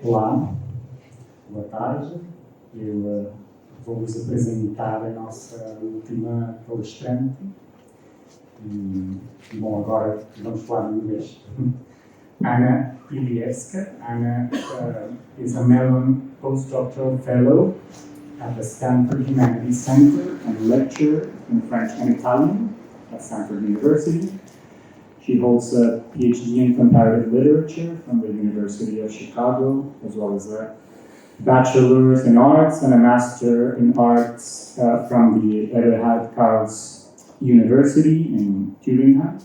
Olá, boa tarde. Eu vou-vos apresentar a nossa última palestrante. Bom, agora vamos falar em inglês. Anna Ilievska. Anna is a Mellon postdoctoral fellow at the Stanford Humanities Center and lecturer in French and Italian at Stanford University. She holds a PhD in comparative literature from the University of Chicago, as well as a bachelor's in arts and a master in arts from the Erhard Karls University in Tübingen,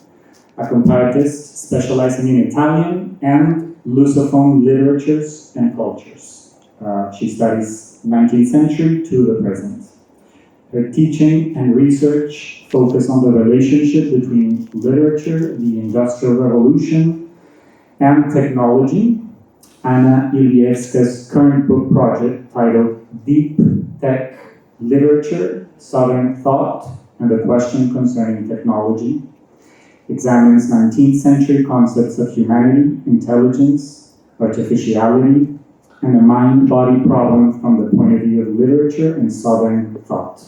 a comparatist specializing in Italian and Lusophone literatures and cultures. She studies 19th century to the present. Her teaching and research focus on the relationship between literature, the Industrial Revolution, and technology. Anna Ilievska's current book project, titled Deep Tech Literature, Southern Thought, and the Question Concerning Technology, examines 19th century concepts of humanity, intelligence, artificiality, and the mind-body problem from the point of view of literature and Southern thought.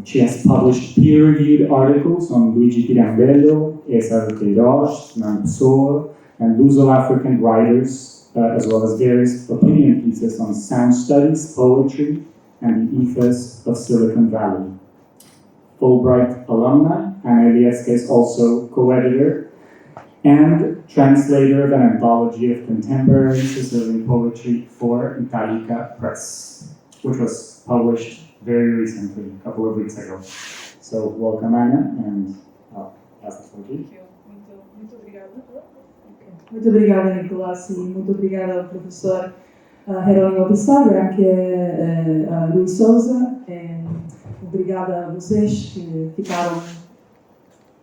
She has published peer-reviewed articles on Luigi Pirandello, Esa Queiroz, Fernando Pessoa, and Luso-African writers, as well as various opinion pieces on sound studies, poetry, and the ethos of Silicon Valley. Fulbright alumna, Anna Ilievska is also co-editor and translator of an anthology of contemporary Sicilian poetry for Italica Press, which was published very recently, a couple of weeks ago. So, welcome Anna, and I'll pass the floor to you. Muito obrigada. Muito obrigada, Nicolás, e muito obrigada ao professor Jerónimo Pessoa, anche a Luís Souza. Obrigada a vocês que ficaram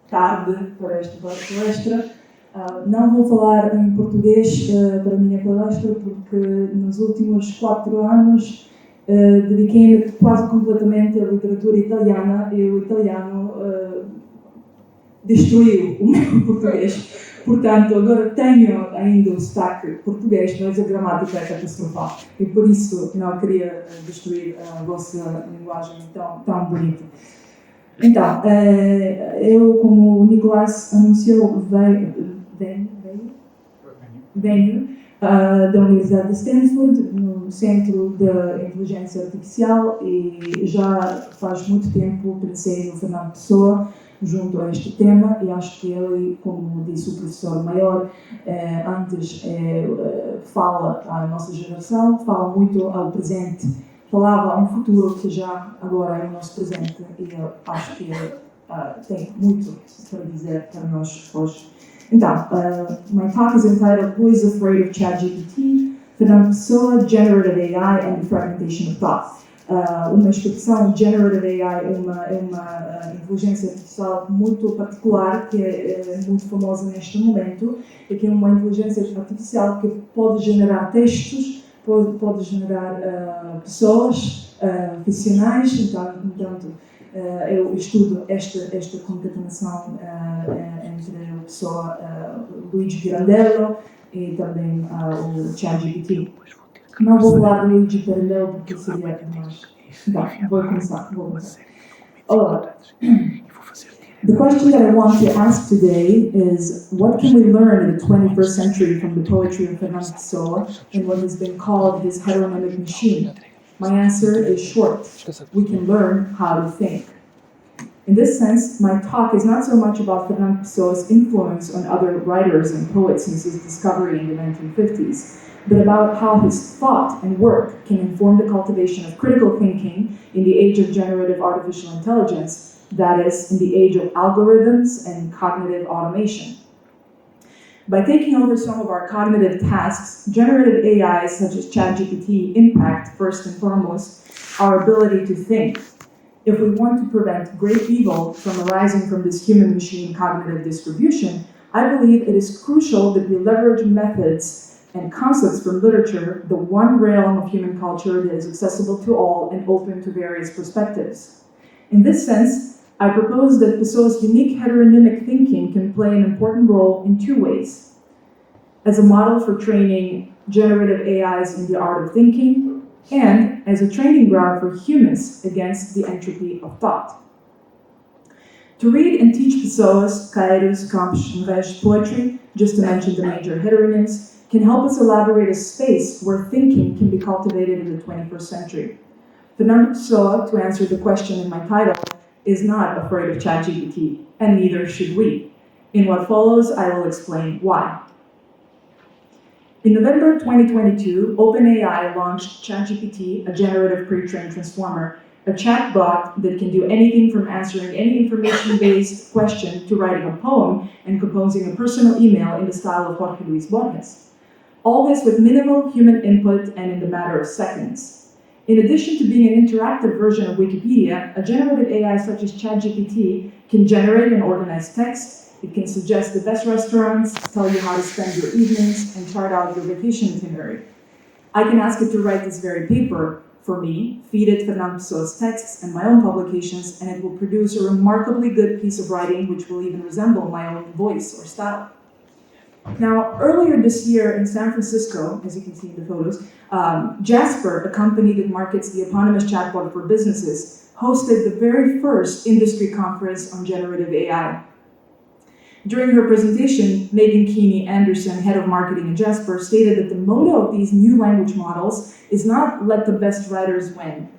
tarde para esta palestra. Não vou falar em português para a minha palestra, porque nos últimos 4 anos dediquei-me quase completamente à literatura italiana e o italiano destruiu o meu português. Portanto, agora tenho ainda o sotaque português, mas a gramática é catastrofal. E por isso não queria destruir a vossa linguagem tão bonita. Então, eu, como o Nicolás anunciou, venho da Universidade de Stanford, no Centro da Inteligência Artificial, e já faz muito tempo pensei no Fernando Pessoa junto a este tema, e acho que ele, como disse o professor Maior, antes fala à nossa geração, fala muito ao presente, falava a um futuro que já agora é o nosso presente, e eu acho que ele tem muito para dizer para nós hoje. Então, my talk is entitled Who is Afraid of ChatGPT? Fernando Pessoa, Generative AI and the Fragmentation of Thought. Uma expressão Generative AI é uma inteligência artificial muito particular, que é muito famosa neste momento, e que é uma inteligência artificial que pode generar textos, pode generar pessoas ficcionais. Então, eu estudo esta concatenação entre a pessoa Luigi Pirandello e também o ChatGPT. Não vou falar de Luigi Pirandello porque seria demais. Então, vou começar. Olá. The question that I want to ask today is, what can we learn in the 21st century from the poetry of Fernando Pessoa and what has been called his heteronymic machine? My answer is short. We can learn how to think. In this sense, my talk is not so much about Fernando Pessoa's influence on other writers and poets since his discovery in the 1950s, but about how his thought and work can inform the cultivation of critical thinking in the age of generative artificial intelligence, that is, in the age of algorithms and cognitive automation. By taking over some of our cognitive tasks, generative AIs such as ChatGPT impact, first and foremost, our ability to think. If we want to prevent great evil from arising from this human-machine cognitive distribution, I believe it is crucial that we leverage methods and concepts from literature, the one realm of human culture that is accessible to all and open to various perspectives. In this sense, I propose that Pessoa's unique heteronymic thinking can play an important role in 2 ways. as a model for training generative AIs in the art of thinking, and as a training ground for humans against the entropy of thought. To read and teach Pessoa's, Caeiros, Campos, and Reis poetry, just to mention the major heteronyms, can help us elaborate a space where thinking can be cultivated in the 21st century. Fernando Pessoa, to answer the question in my title, is not afraid of ChatGPT, and neither should we. In what follows, I will explain why. In November 2022, OpenAI launched ChatGPT, a generative pre-trained transformer, a chatbot that can do anything from answering any information-based question to writing a poem and composing a personal email in the style of Jorge Luis Borges. All this with minimal human input and in the matter of seconds. In addition to being an interactive version of Wikipedia, a generative AI such as ChatGPT can generate and organize text. It can suggest the best restaurants, tell you how to spend your evenings, and chart out your vacation itinerary. I can ask it to write this very paper for me, feed it Fernando Pessoa's texts and my own publications, and it will produce a remarkably good piece of writing which will even resemble my own voice or style. Now, earlier this year in San Francisco, as you can see in the photos, Jasper, a company that markets the eponymous chatbot for businesses, hosted the very first industry conference on generative AI. During her presentation, Megan Keeney Anderson, head of marketing at Jasper, stated that the motto of these new language models is not let the best writers win,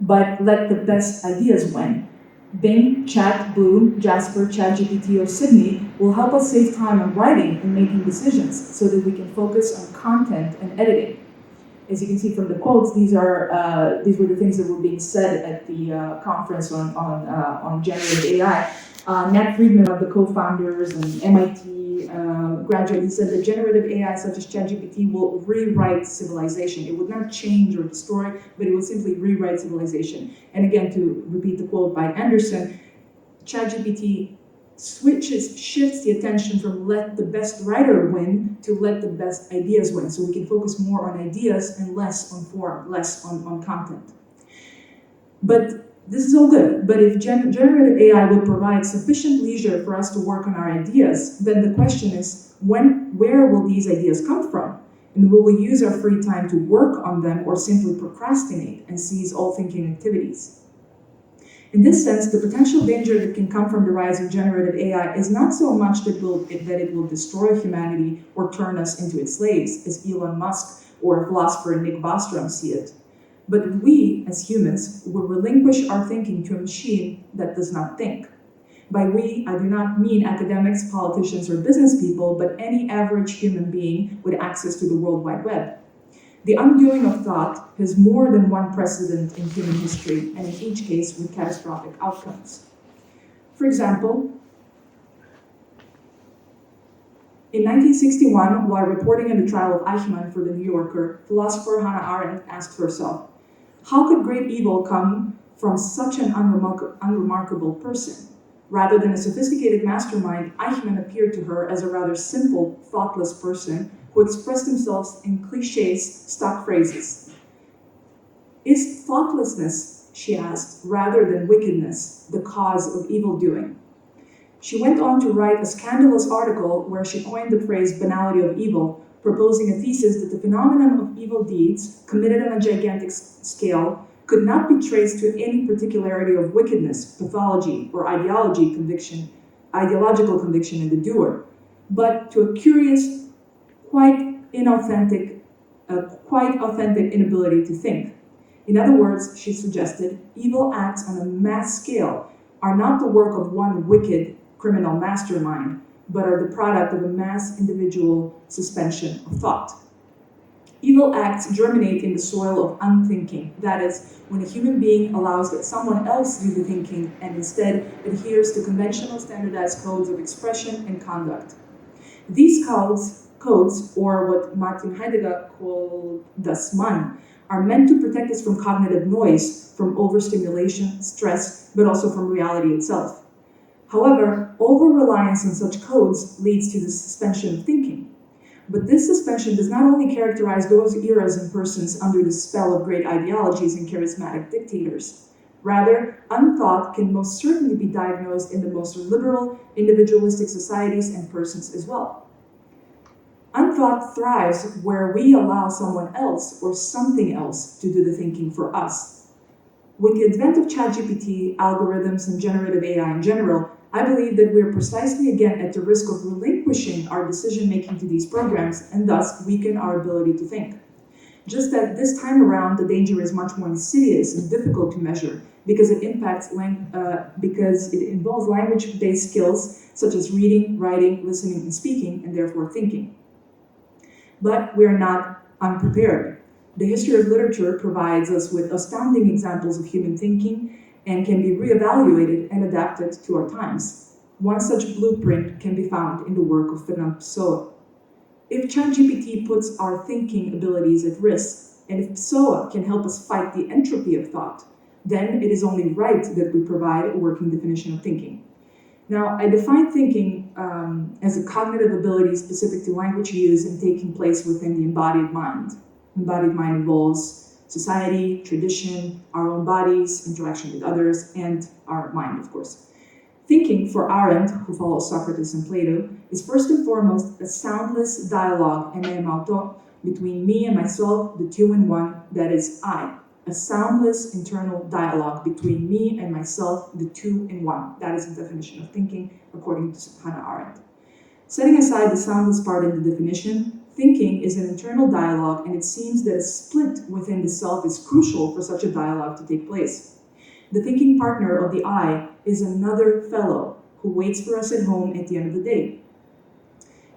but let the best ideas win. Bing, Chat, Bloom, Jasper, ChatGPT, or Sydney will help us save time on writing and making decisions so that we can focus on content and editing. As you can see from the quotes, these were the things that were being said at the conference on generative AI. Nat Friedman, one of the co-founders and MIT graduate, he said that generative AI such as ChatGPT will rewrite civilization. It would not change or destroy, but it would simply rewrite civilization. And again, to repeat the quote by Anderson, ChatGPT shifts the attention from let the best writer win to let the best ideas win. So we can focus more on ideas and less on form, less on content. But this is all good, but if generative AI will provide sufficient leisure for us to work on our ideas, then the question is, where will these ideas come from? And will we use our free time to work on them or simply procrastinate and seize all thinking activities? In this sense, the potential danger that can come from the rise of generative AI is not so much that it will destroy humanity or turn us into its slaves, as Elon Musk or philosopher Nick Bostrom see it. But we, as humans, will relinquish our thinking to a machine that does not think. By we, I do not mean academics, politicians, or business people, but any average human being with access to the World Wide Web. The undoing of thought has more than one precedent in human history, and in each case with catastrophic outcomes. For example, in 1961, while reporting on the trial of Eichmann for The New Yorker, philosopher Hannah Arendt asked herself, how could great evil come from such an unremarkable person? Rather than a sophisticated mastermind, Eichmann appeared to her as a rather simple, thoughtless person who expressed himself in cliches, stock phrases. Is thoughtlessness, she asked, rather than wickedness, the cause of evil doing? She went on to write a scandalous article where she coined the phrase banality of evil, proposing a thesis that the phenomenon of evil deeds committed on a gigantic scale could not be traced to any particularity of wickedness, pathology, or ideological conviction in the doer, but to a curious, quite authentic inability to think. In other words, she suggested, evil acts on a mass scale are not the work of one wicked criminal mastermind, but are the product of a mass individual suspension of thought. Evil acts germinate in the soil of unthinking, that is, when a human being allows that someone else do the thinking and instead adheres to conventional standardized codes of expression and conduct. These codes, or what Martin Heidegger called das Man, are meant to protect us from cognitive noise, from overstimulation, stress, but also from reality itself. However, over-reliance on such codes leads to the suspension of thinking. But this suspension does not only characterize those eras and persons under the spell of great ideologies and charismatic dictators. Rather, unthought can most certainly be diagnosed in the most liberal, individualistic societies and persons as well. thought thrives where we allow someone else or something else to do the thinking for us. With the advent of ChatGPT, algorithms, and generative AI in general, I believe that we are precisely again at the risk of relinquishing our decision-making to these programs and thus weaken our ability to think. Just that this time around, the danger is much more insidious and difficult to measure because it involves language-based skills such as reading, writing, listening, and speaking, and therefore thinking. But we are not unprepared. The history of literature provides us with astounding examples of human thinking and can be reevaluated and adapted to our times. One such blueprint can be found in the work of Fernando Pessoa. If ChatGPT puts our thinking abilities at risk, and if Pessoa can help us fight the entropy of thought, then it is only right that we provide a working definition of thinking. Now, I define thinking as a cognitive ability specific to language use and taking place within the embodied mind. Embodied mind involves society, tradition, our own bodies, interaction with others, and our mind, of course. Thinking, for Arendt, who follows Socrates and Plato, is first and foremost a soundless dialogue, between me and myself, the two in one, that is I. A soundless internal dialogue between me and myself, the two in one. That is the definition of thinking, according to Hannah Arendt. Setting aside the soundless part in the definition, thinking is an internal dialogue, and it seems that a split within the self is crucial for such a dialogue to take place. The thinking partner of the I is another fellow who waits for us at home at the end of the day.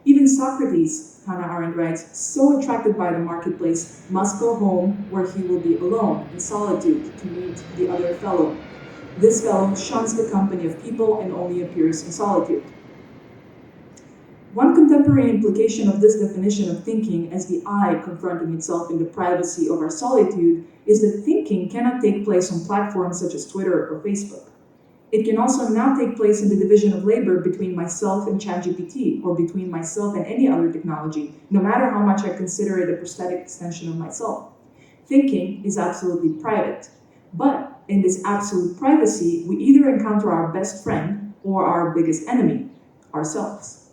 Even Socrates, Hannah Arendt writes, so attracted by the marketplace, must go home where he will be alone, in solitude, to meet the other fellow. This fellow shuns the company of people and only appears in solitude. One contemporary implication of this definition of thinking as the I confronting itself in the privacy of our solitude is that thinking cannot take place on platforms such as Twitter or Facebook. It can also not take place in the division of labor between myself and ChatGPT or between myself and any other technology, no matter how much I consider it a prosthetic extension of myself. Thinking is absolutely private, but in this absolute privacy, we either encounter our best friend or our biggest enemy, ourselves.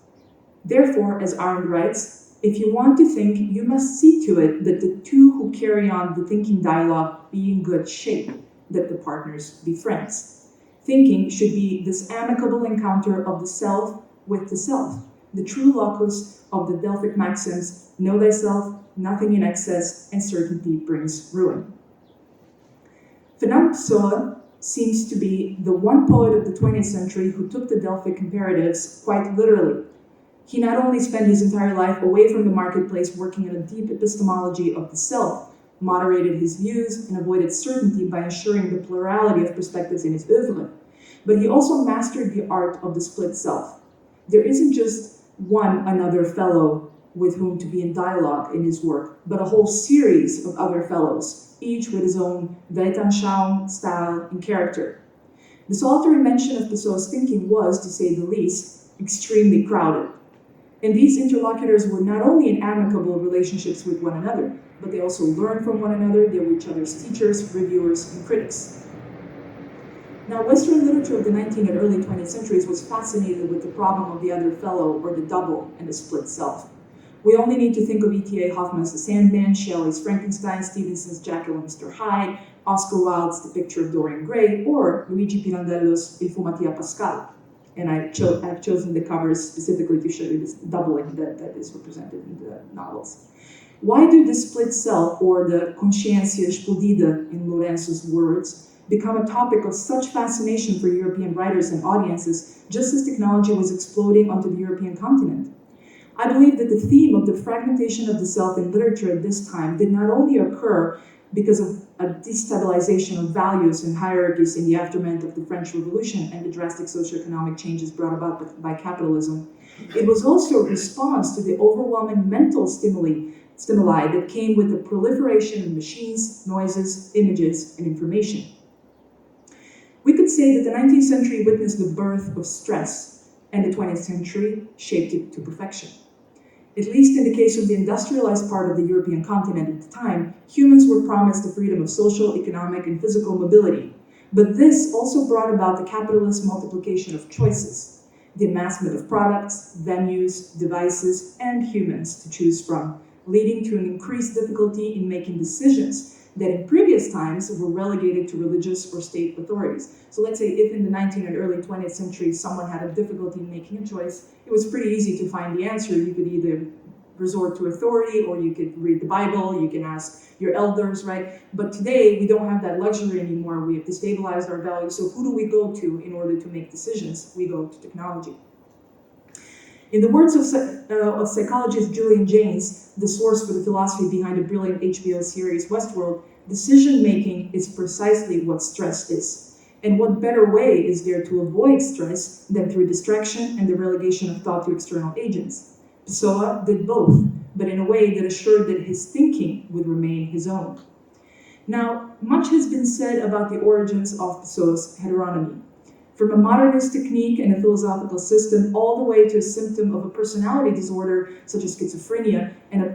Therefore, as Arendt writes, if you want to think, you must see to it that the two who carry on the thinking dialogue be in good shape, that the partners be friends. Thinking should be this amicable encounter of the self with the self, the true locus of the Delphic maxims, know thyself, nothing in excess, and certainty brings ruin. Fernando Pessoa seems to be the one poet of the 20th century who took the Delphic imperatives quite literally. He not only spent his entire life away from the marketplace working on a deep epistemology of the self, moderated his views, and avoided certainty by ensuring the plurality of perspectives in his oeuvre, but he also mastered the art of the split self. There isn't just one another fellow with whom to be in dialogue in his work, but a whole series of other fellows, each with his own Weltanschauung, style, and character. The solitary mention of Pessoa's thinking was, to say the least, extremely crowded. And these interlocutors were not only in amicable relationships with one another, but they also learned from one another. They were each other's teachers, reviewers, and critics. Now, Western literature of the 19th and early 20th centuries was fascinated with the problem of the other fellow, or the double, and the split self. We only need to think of E.T.A. Hoffmann's The Sandman, Shelley's Frankenstein, Stevenson's Jekyll and Mr. Hyde, Oscar Wilde's The Picture of Dorian Gray, or Luigi Pirandello's Il Fumatia Pascal. And I've chosen the covers specifically to show you this doubling that is represented in the novels. Why do the split self, or the consciência explodida in Lourenço's words, become a topic of such fascination for European writers and audiences, just as technology was exploding onto the European continent? I believe that the theme of the fragmentation of the self in literature at this time did not only occur because of a destabilization of values and hierarchies in the aftermath of the French Revolution and the drastic socioeconomic changes brought about by capitalism. It was also a response to the overwhelming mental stimuli that came with the proliferation of machines, noises, images, and information. We could say that the 19th century witnessed the birth of stress, and the 20th century shaped it to perfection. At least in the case of the industrialized part of the European continent at the time, humans were promised the freedom of social, economic, and physical mobility. But this also brought about the capitalist multiplication of choices. the amassment of products, venues, devices, and humans to choose from, leading to an increased difficulty in making decisions that in previous times were relegated to religious or state authorities. So let's say if in the 19th and early 20th century someone had a difficulty in making a choice, it was pretty easy to find the answer. You could either resort to authority, or you could read the Bible, you can ask your elders, right? But today, we don't have that luxury anymore. We have destabilized our values. So who do we go to in order to make decisions? We go to technology. In the words of psychologist Julian Jaynes, the source for the philosophy behind the brilliant HBO series Westworld, decision-making is precisely what stress is. And what better way is there to avoid stress than through distraction and the relegation of thought to external agents? Pessoa did both, but in a way that assured that his thinking would remain his own. Now, much has been said about the origins of Pessoa's heteronomy. From a modernist technique and a philosophical system all the way to a symptom of a personality disorder such as schizophrenia and a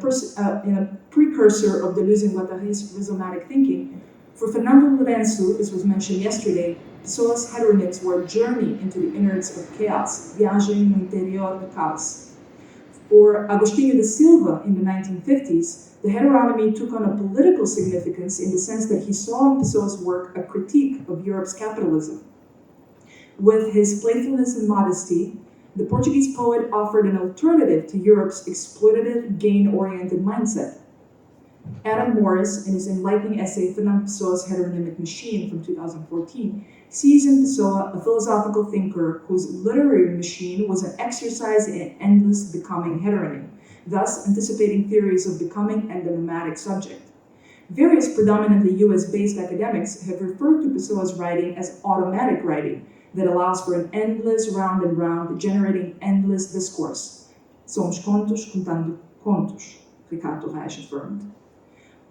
precursor of deleuze and Guattari's rhizomatic thinking, for Fernando Lourenço, as was mentioned yesterday, Pessoa's heteronyms were a journey into the innards of chaos, viagem no interior do caos. For Agostinho da Silva in the 1950s, the heteronomy took on a political significance in the sense that he saw in Pessoa's work a critique of Europe's capitalism. With his playfulness and modesty, the Portuguese poet offered an alternative to Europe's exploitative, gain-oriented mindset. Adam Morris, in his enlightening essay Fernando Pessoa's Heteronymic Machine from 2014, sees in Pessoa a philosophical thinker whose literary machine was an exercise in endless becoming heteronym, thus anticipating theories of becoming and the nomadic subject. Various predominantly US-based academics have referred to Pessoa's writing as automatic writing that allows for an endless round and round, generating endless discourse. Somos contos contando contos, Ricardo Reich affirmed.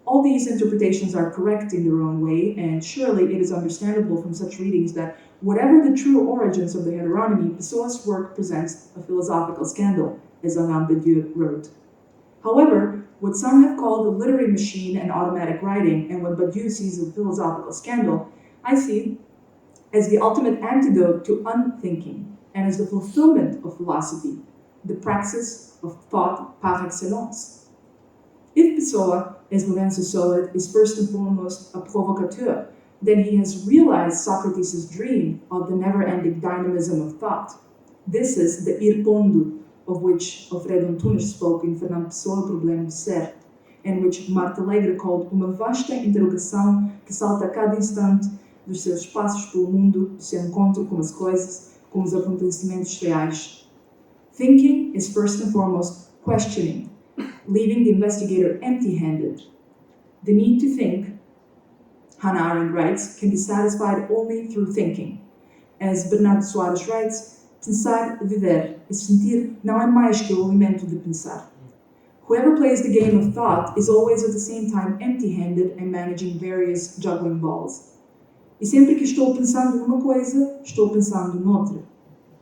All these interpretations are correct in their own way, and surely it is understandable from such readings that whatever the true origins of the heteronomy, Pessoa's work presents a philosophical scandal, as Alain Badiou wrote. However, what some have called a literary machine and automatic writing, and what Badiou sees as a philosophical scandal, I see as the ultimate antidote to unthinking, and as the fulfillment of philosophy, the praxis of thought par excellence. If Pessoa, as Lourenço saw it, is first and foremost a provocateur, then he has realized Socrates' dream of the never-ending dynamism of thought. This is the ir pondo, of which Alfredo Antunes spoke in Fernando Pessoa, O Problema do Ser, and which Marta Alegre called uma vasta interrogação que salta a cada instante dos seus passos pelo mundo, do seu encontro com as coisas, com os acontecimentos reais. Thinking is first and foremost questioning, leaving the investigator empty-handed. The need to think, Hannah Arendt writes, can be satisfied only through thinking. As Bernardo Soares writes, pensar, viver, e sentir não é mais que o alimento de pensar. Whoever plays the game of thought is always at the same time empty-handed and managing various juggling balls. E sempre que estou pensando numa coisa, estou pensando noutra,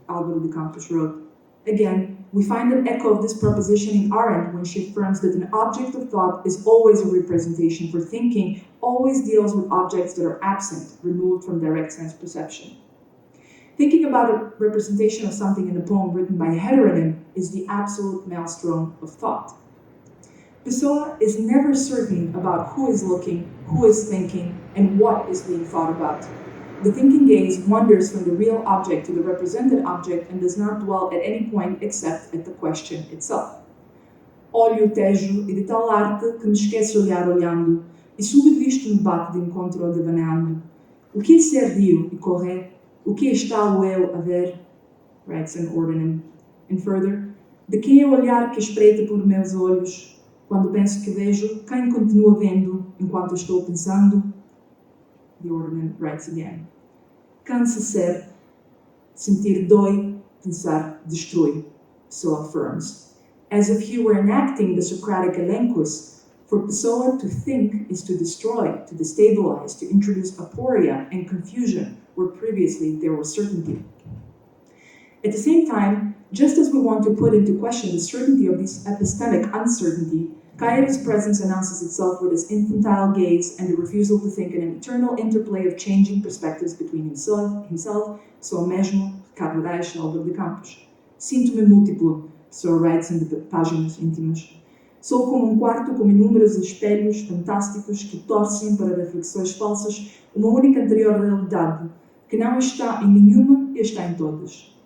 Álvaro de Campos wrote. Again, we find an echo of this proposition in Arendt when she affirms that an object of thought is always a representation, for thinking always deals with objects that are absent, removed from direct sense perception. Thinking about a representation of something in a poem written by a heteronym is the absolute maelstrom of thought. Pessoa is never certain about who is looking, who is thinking, and what is being thought about. The thinking gaze wanders from the real object to the represented object and does not dwell at any point except at the question itself. Olho o tejo e de tal arte que me esquece olhar olhando, e súbito isto me bate de encontro ao devaneando. O que é ser dio e correr? O que está o eu a ver? Writes an ordinem. And further, de quem é o olhar que espreita por meus olhos? Quando penso que vejo, quem continua vendo enquanto estou pensando? The ordinand writes again. Cansa ser, sentir dói, pensar destrói, Pessoa affirms. As if he were enacting the Socratic elenchus, for Pessoa to think is to destroy, to destabilize, to introduce aporia and confusion where previously there was certainty. At the same time, just as we want to put into question the certainty of this epistemic uncertainty, Caeres' presence announces itself with his infantile gaze and the refusal to think in an eternal interplay of changing perspectives between himself, Pessoa mesmo, Ricardo Reis, Álvaro de Campos. Sinto-me múltiplo, Pessoa writes em páginas íntimas. Sou como um quarto com inúmeros espelhos fantásticos que torcem para reflexões falsas uma única anterior realidade, que não está em nenhuma e está em todas.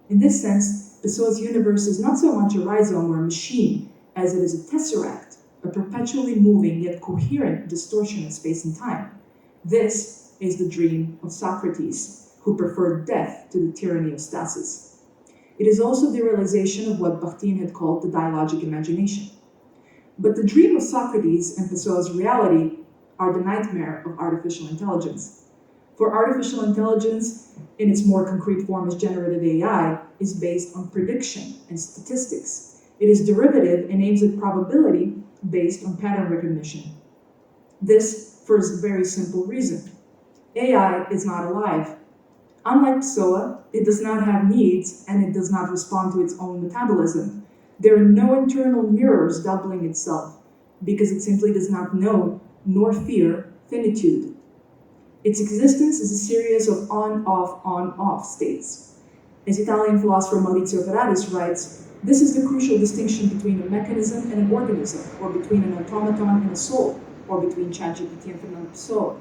In this sense, Pessoa's universe is not so much a rhizome or a machine as it is a tesseract, a perpetually moving yet coherent distortion of space and time. This is the dream of Socrates, who preferred death to the tyranny of stasis. It is also the realization of what Bakhtin had called the dialogic imagination. But the dream of Socrates and Pessoa's reality are the nightmare of artificial intelligence. For artificial intelligence, in its more concrete form as generative AI, is based on prediction and statistics. It is derivative and aims at probability based on pattern recognition. This for a very simple reason. AI is not alive. Unlike Pessoa, it does not have needs and it does not respond to its own metabolism. There are no internal mirrors doubling itself because it simply does not know nor fear finitude. Its existence is a series of on-off states. As Italian philosopher Maurizio Ferraris writes, this is the crucial distinction between a mechanism and an organism, or between an automaton and a soul, or between ChatGPT and Fernando Pessoa.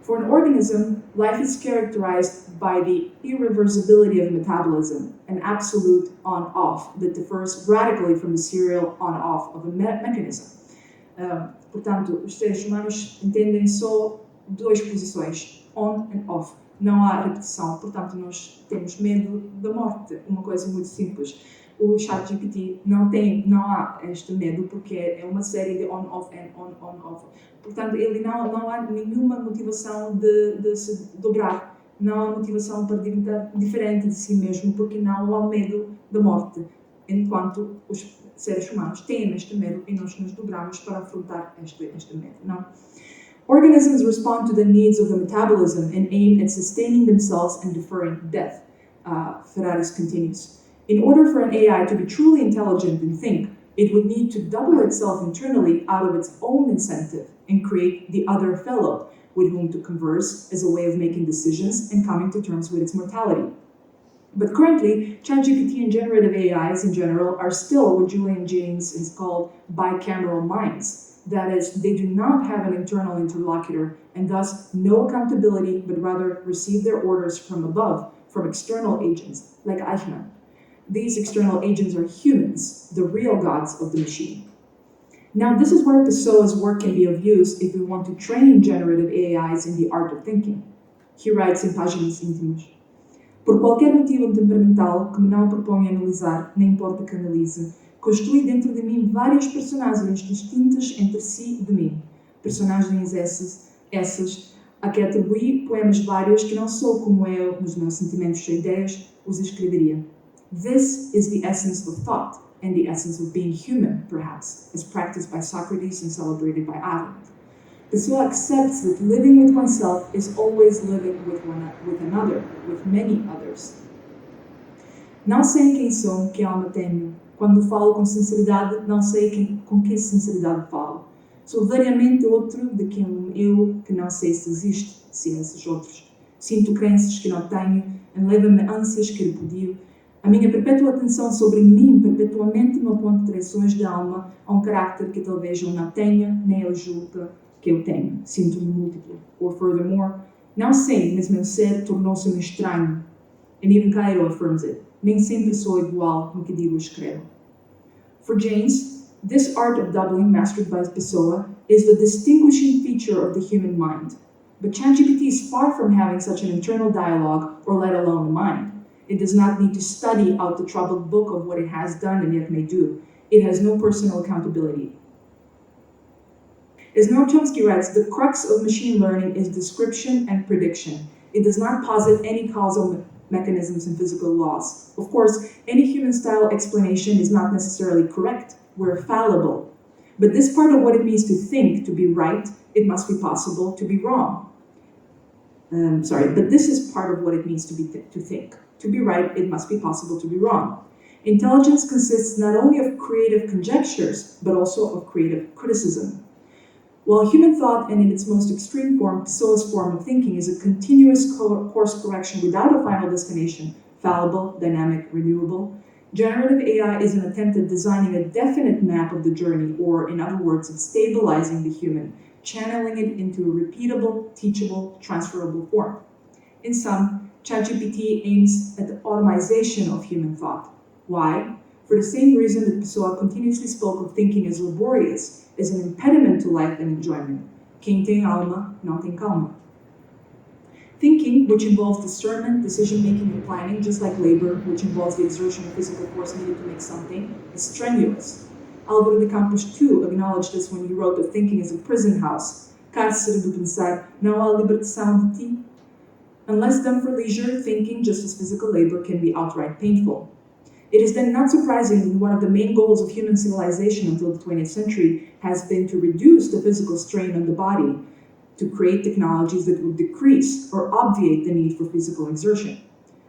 For an organism, life is characterized by the irreversibility of metabolism, an absolute on-off that differs radically from the serial on-off of a mechanism. Portanto, os seres humanos entendem só duas posições, on and off. Não há repetição, portanto, nós temos medo da morte, uma coisa muito simples. O ChatGPT não há este medo porque é uma série de on-off and on-off. Portanto, ele não há nenhuma motivação de se dobrar, não há motivação para dizer diferente de si mesmo, porque não há medo da morte, enquanto os seres humanos têm este medo e nós nos dobramos para afrontar este medo, não? Organisms respond to the needs of the metabolism and aim at sustaining themselves and deferring death, Ferraris continues. In order for an AI to be truly intelligent and think, it would need to double itself internally out of its own incentive and create the other fellow with whom to converse as a way of making decisions and coming to terms with its mortality. But currently, ChatGPT and generative AIs in general are still what Julian Jaynes has called bicameral minds. That is, they do not have an internal interlocutor and thus no accountability, but rather receive their orders from above, from external agents, like Eichmann. These external agents are humans, the real gods of the machine. Now, this is where Pessoa's work can be of use if we want to train generative AIs in the art of thinking. He writes in páginas íntimas. Por qualquer motivo temperamental que me não proponha analisar, nem importa que analise, constitui dentro de mim várias personagens distintas entre si e de mim. Personagens essas a que atribuí poemas vários que não sou como eu, nos meus sentimentos e ideias, os escreveria. This is the essence of thought and the essence of being human, perhaps, as practiced by Socrates and celebrated by Arendt. Pessoa accepts that living with oneself is always living with another, with many others. Não sei quem sou, que alma tenho. Quando falo com sinceridade, não sei com que sinceridade falo. Sou variamente outro de quem eu, que não sei se existe, se esses outros. Sinto crenças que não tenho, enleva-me ânsias que repudio. A minha perpétua atenção sobre mim perpetuamente me aponta traições de alma a um carácter que talvez eu não tenha, nem ele julga que eu tenho. Sinto-me múltiplo. Or furthermore, não sei, mas meu ser tornou-se-me estranho. And even Cairo affirms it. Nem sempre sou igual no que digo e escrevo. For Jaynes, this art of doubling mastered by Pessoa is the distinguishing feature of the human mind. But ChatGPT is far from having such an internal dialogue, or let alone a mind. It does not need to study out the troubled book of what it has done and yet may do. It has no personal accountability. As Noam Chomsky writes, the crux of machine learning is description and prediction. It does not posit any causal mechanisms and physical laws. Of course, any human-style explanation is not necessarily correct. We're fallible. But this part of what it means to think, to be right, it must be possible to be wrong. But this is part of what it means to think. To be right, it must be possible to be wrong. Intelligence consists not only of creative conjectures, but also of creative criticism. While human thought, and in its most extreme form, Pessoa's form of thinking, is a continuous course correction without a final destination, fallible, dynamic, renewable. Generative AI is an attempt at designing a definite map of the journey, or in other words, at stabilizing the human, channeling it into a repeatable, teachable, transferable form. In sum, ChatGPT aims at the automation of human thought. Why? For the same reason that Pessoa continuously spoke of thinking as laborious, as an impediment to life and enjoyment. Quem tem alma, não tem calma. Thinking, which involves discernment, decision-making, and planning, just like labor, which involves the exertion of physical force needed to make something, is strenuous. Álvaro de Campos, too, acknowledged this when he wrote that thinking is a prison house. Cárcere do pensar, não há libertação de ti. Unless done for leisure, thinking, just as physical labor, can be outright painful. It is then not surprising that one of the main goals of human civilization until the 20th century has been to reduce the physical strain on the body, to create technologies that would decrease or obviate the need for physical exertion.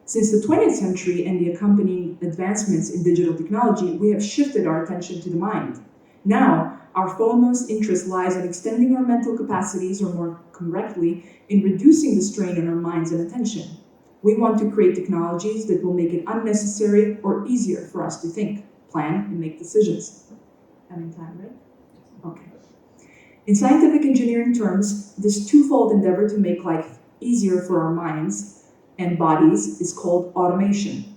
Since the 20th century and the accompanying advancements in digital technology, we have shifted our attention to the mind. Now, our foremost interest lies in extending our mental capacities, or more correctly, in reducing the strain on our minds and attention. We want to create technologies that will make it unnecessary or easier for us to think, plan, and make decisions. I'm in time, right? Okay. In scientific engineering terms, this twofold endeavor to make life easier for our minds and bodies is called automation.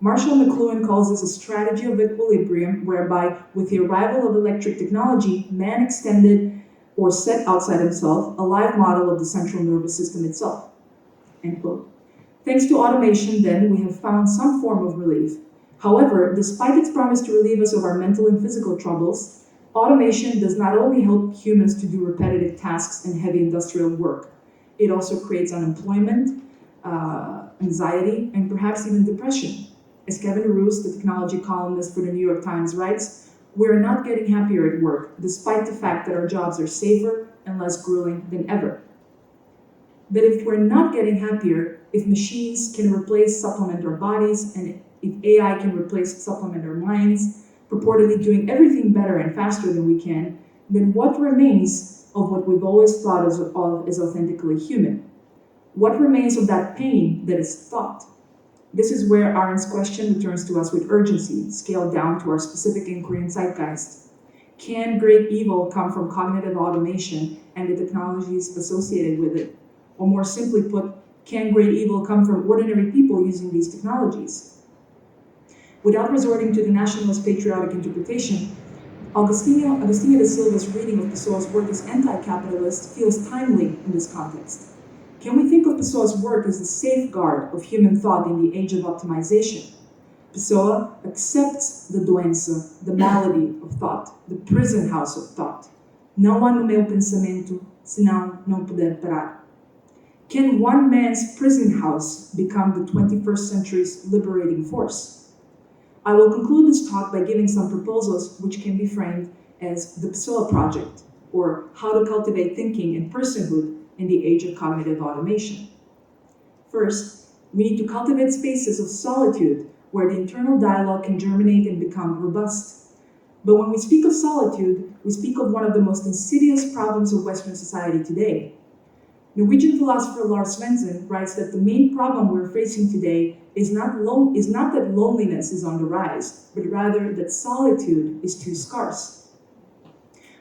Marshall McLuhan calls this a strategy of equilibrium, whereby, with the arrival of electric technology, man extended or set outside himself a live model of the central nervous system itself. End quote. Thanks to automation, then, we have found some form of relief. However, despite its promise to relieve us of our mental and physical troubles, automation does not only help humans to do repetitive tasks and heavy industrial work, it also creates unemployment, anxiety, and perhaps even depression. As Kevin Roos, the technology columnist for the New York Times, writes, "We are not getting happier at work, despite the fact that our jobs are safer and less grueling than ever." But if we're not getting happier, if machines can replace, supplement our bodies, and if AI can replace, supplement our minds, purportedly doing everything better and faster than we can, then what remains of what we've always thought of as authentically human? What remains of that pain that is thought? This is where Arendt's question returns to us with urgency, scaled down to our specific inquiry in zeitgeist. Can great evil come from cognitive automation and the technologies associated with it? Or more simply put, can great evil come from ordinary people using these technologies? Without resorting to the nationalist patriotic interpretation, Agostinho da Silva's reading of Pessoa's work as anti-capitalist feels timely in this context. Can we think of Pessoa's work as the safeguard of human thought in the age of optimization? Pessoa accepts the doença, the malady of thought, the prison house of thought. Não há no meu pensamento, senão não puder parar. Can one man's prison house become the 21st century's liberating force? I will conclude this talk by giving some proposals which can be framed as the Pessoa Project, or how to cultivate thinking and personhood in the age of cognitive automation. First, we need to cultivate spaces of solitude where the internal dialogue can germinate and become robust. But when we speak of solitude, we speak of one of the most insidious problems of Western society today. Norwegian philosopher Lars Svensson writes that the main problem we're facing today is not that loneliness is on the rise, but rather that solitude is too scarce.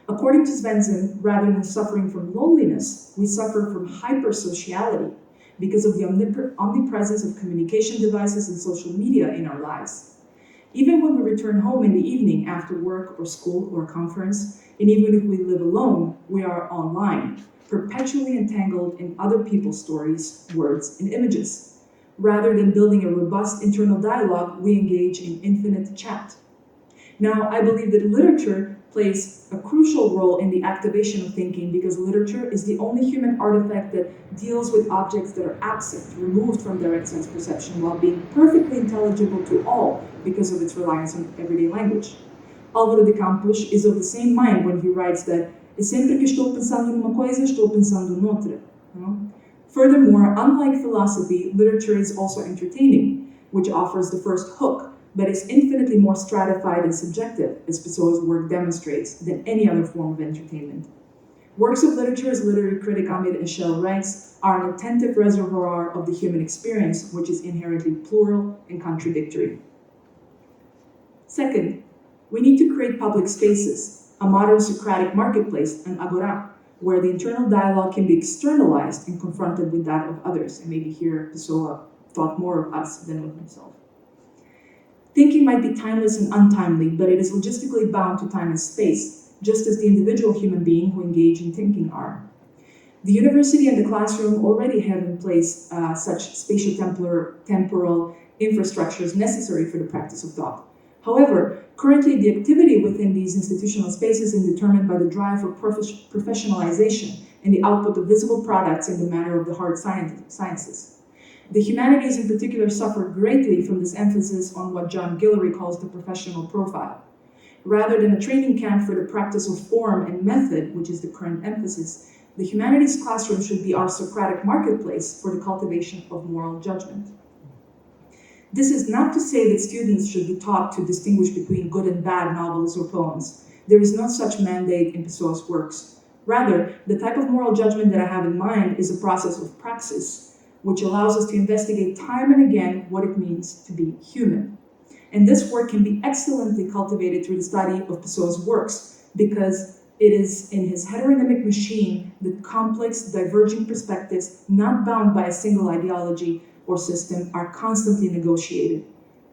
According to Svensson, rather than suffering from loneliness, we suffer from hypersociality because of the omnipresence of communication devices and social media in our lives. Even when we return home in the evening after work or school or conference, and even if we live alone, we are online, perpetually entangled in other people's stories, words, and images. Rather than building a robust internal dialogue, we engage in infinite chat. Now, I believe that literature plays a crucial role in the activation of thinking because literature is the only human artifact that deals with objects that are absent, removed from direct sense perception, while being perfectly intelligible to all because of its reliance on everyday language. Álvaro de Campos is of the same mind when he writes that "E sempre que estou pensando numa coisa, estou pensando noutra." Furthermore, unlike philosophy, literature is also entertaining, which offers the first hook, but is infinitely more stratified and subjective, as Pessoa's work demonstrates, than any other form of entertainment. Works of literature, as literary critic Amit Eshel writes, are an attentive reservoir of the human experience, which is inherently plural and contradictory. Second, we need to create public spaces, a modern Socratic marketplace, an agora, where the internal dialogue can be externalized and confronted with that of others. And maybe here Pessoa thought more of us than of himself. Thinking might be timeless and untimely, but it is logistically bound to time and space, just as the individual human being who engage in thinking are. The university and the classroom already have in place such spatial-temporal infrastructures necessary for the practice of thought. However, currently the activity within these institutional spaces is determined by the drive for professionalization and the output of visible products in the manner of the hard sciences. The humanities in particular suffer greatly from this emphasis on what John Guillory calls the professional profile. Rather than a training camp for the practice of form and method, which is the current emphasis, the humanities classroom should be our Socratic marketplace for the cultivation of moral judgment. This is not to say that students should be taught to distinguish between good and bad novels or poems. There is no such mandate in Pessoa's works. Rather, the type of moral judgment that I have in mind is a process of praxis, which allows us to investigate time and again what it means to be human. And this work can be excellently cultivated through the study of Pessoa's works, because it is in his heteronymic machine that complex, diverging perspectives, not bound by a single ideology or system, are constantly negotiated.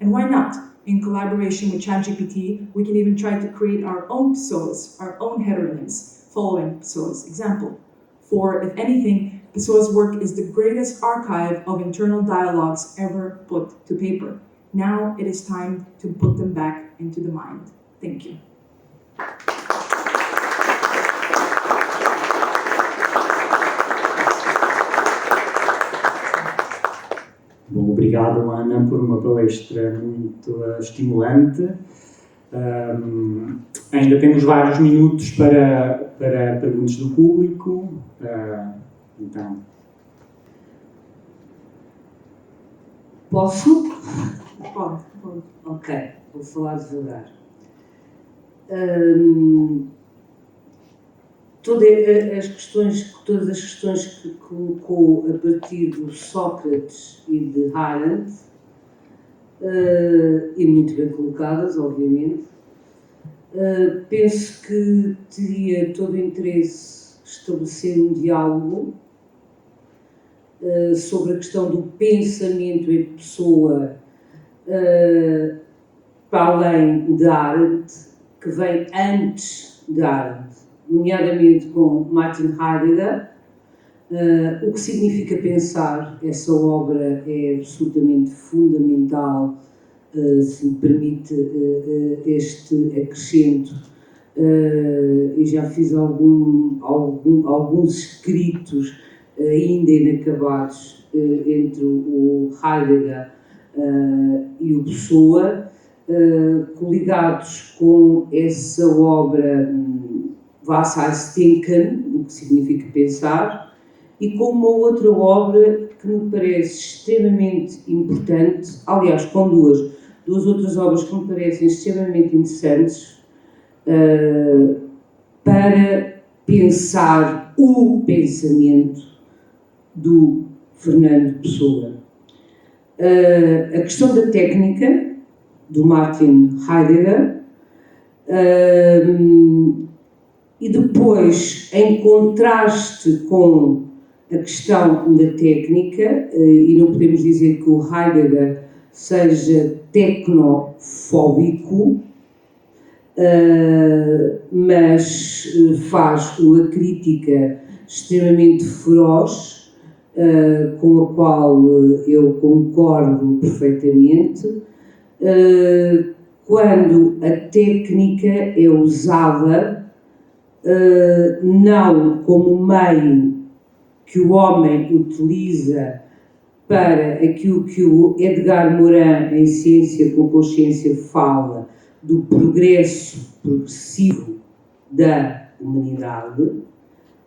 And why not? In collaboration with ChatGPT, we can even try to create our own Pessoas, our own heteronyms, following Pessoa's example. For, if anything, Pessoa's work is the greatest archive of internal dialogues ever put to paper. Now it is time to put them back into the mind. Thank you. Bom, obrigado, Ana, por uma palestra muito estimulante. Ainda temos vários minutos para perguntas do público. Então. Posso? Pode. Ok, vou falar devagar. Todas as questões que colocou a partir do Sócrates e de Arendt, e muito bem colocadas, obviamente, penso que teria todo o interesse estabelecer um diálogo sobre a questão do pensamento em pessoa, para além de Arendt, que vem antes de Arendt, nomeadamente com Martin Heidegger. O que significa pensar? Essa obra é absolutamente fundamental, se me permite este acrescento, e já fiz alguns escritos ainda inacabados entre o Heidegger e o Pessoa, coligados com essa obra Was heißt denken, o que significa pensar, e com uma outra obra que me parece extremamente importante, aliás, com duas outras obras que me parecem extremamente interessantes para pensar o pensamento do Fernando Pessoa. A questão da técnica, do Martin Heidegger, e depois, em contraste com a questão da técnica, e não podemos dizer que o Heidegger seja tecnofóbico, mas faz uma crítica extremamente feroz, com a qual eu concordo perfeitamente, quando a técnica é usada não como meio que o homem utiliza para aquilo que o Edgar Morin, em Ciência com Consciência, fala do progresso progressivo da humanidade,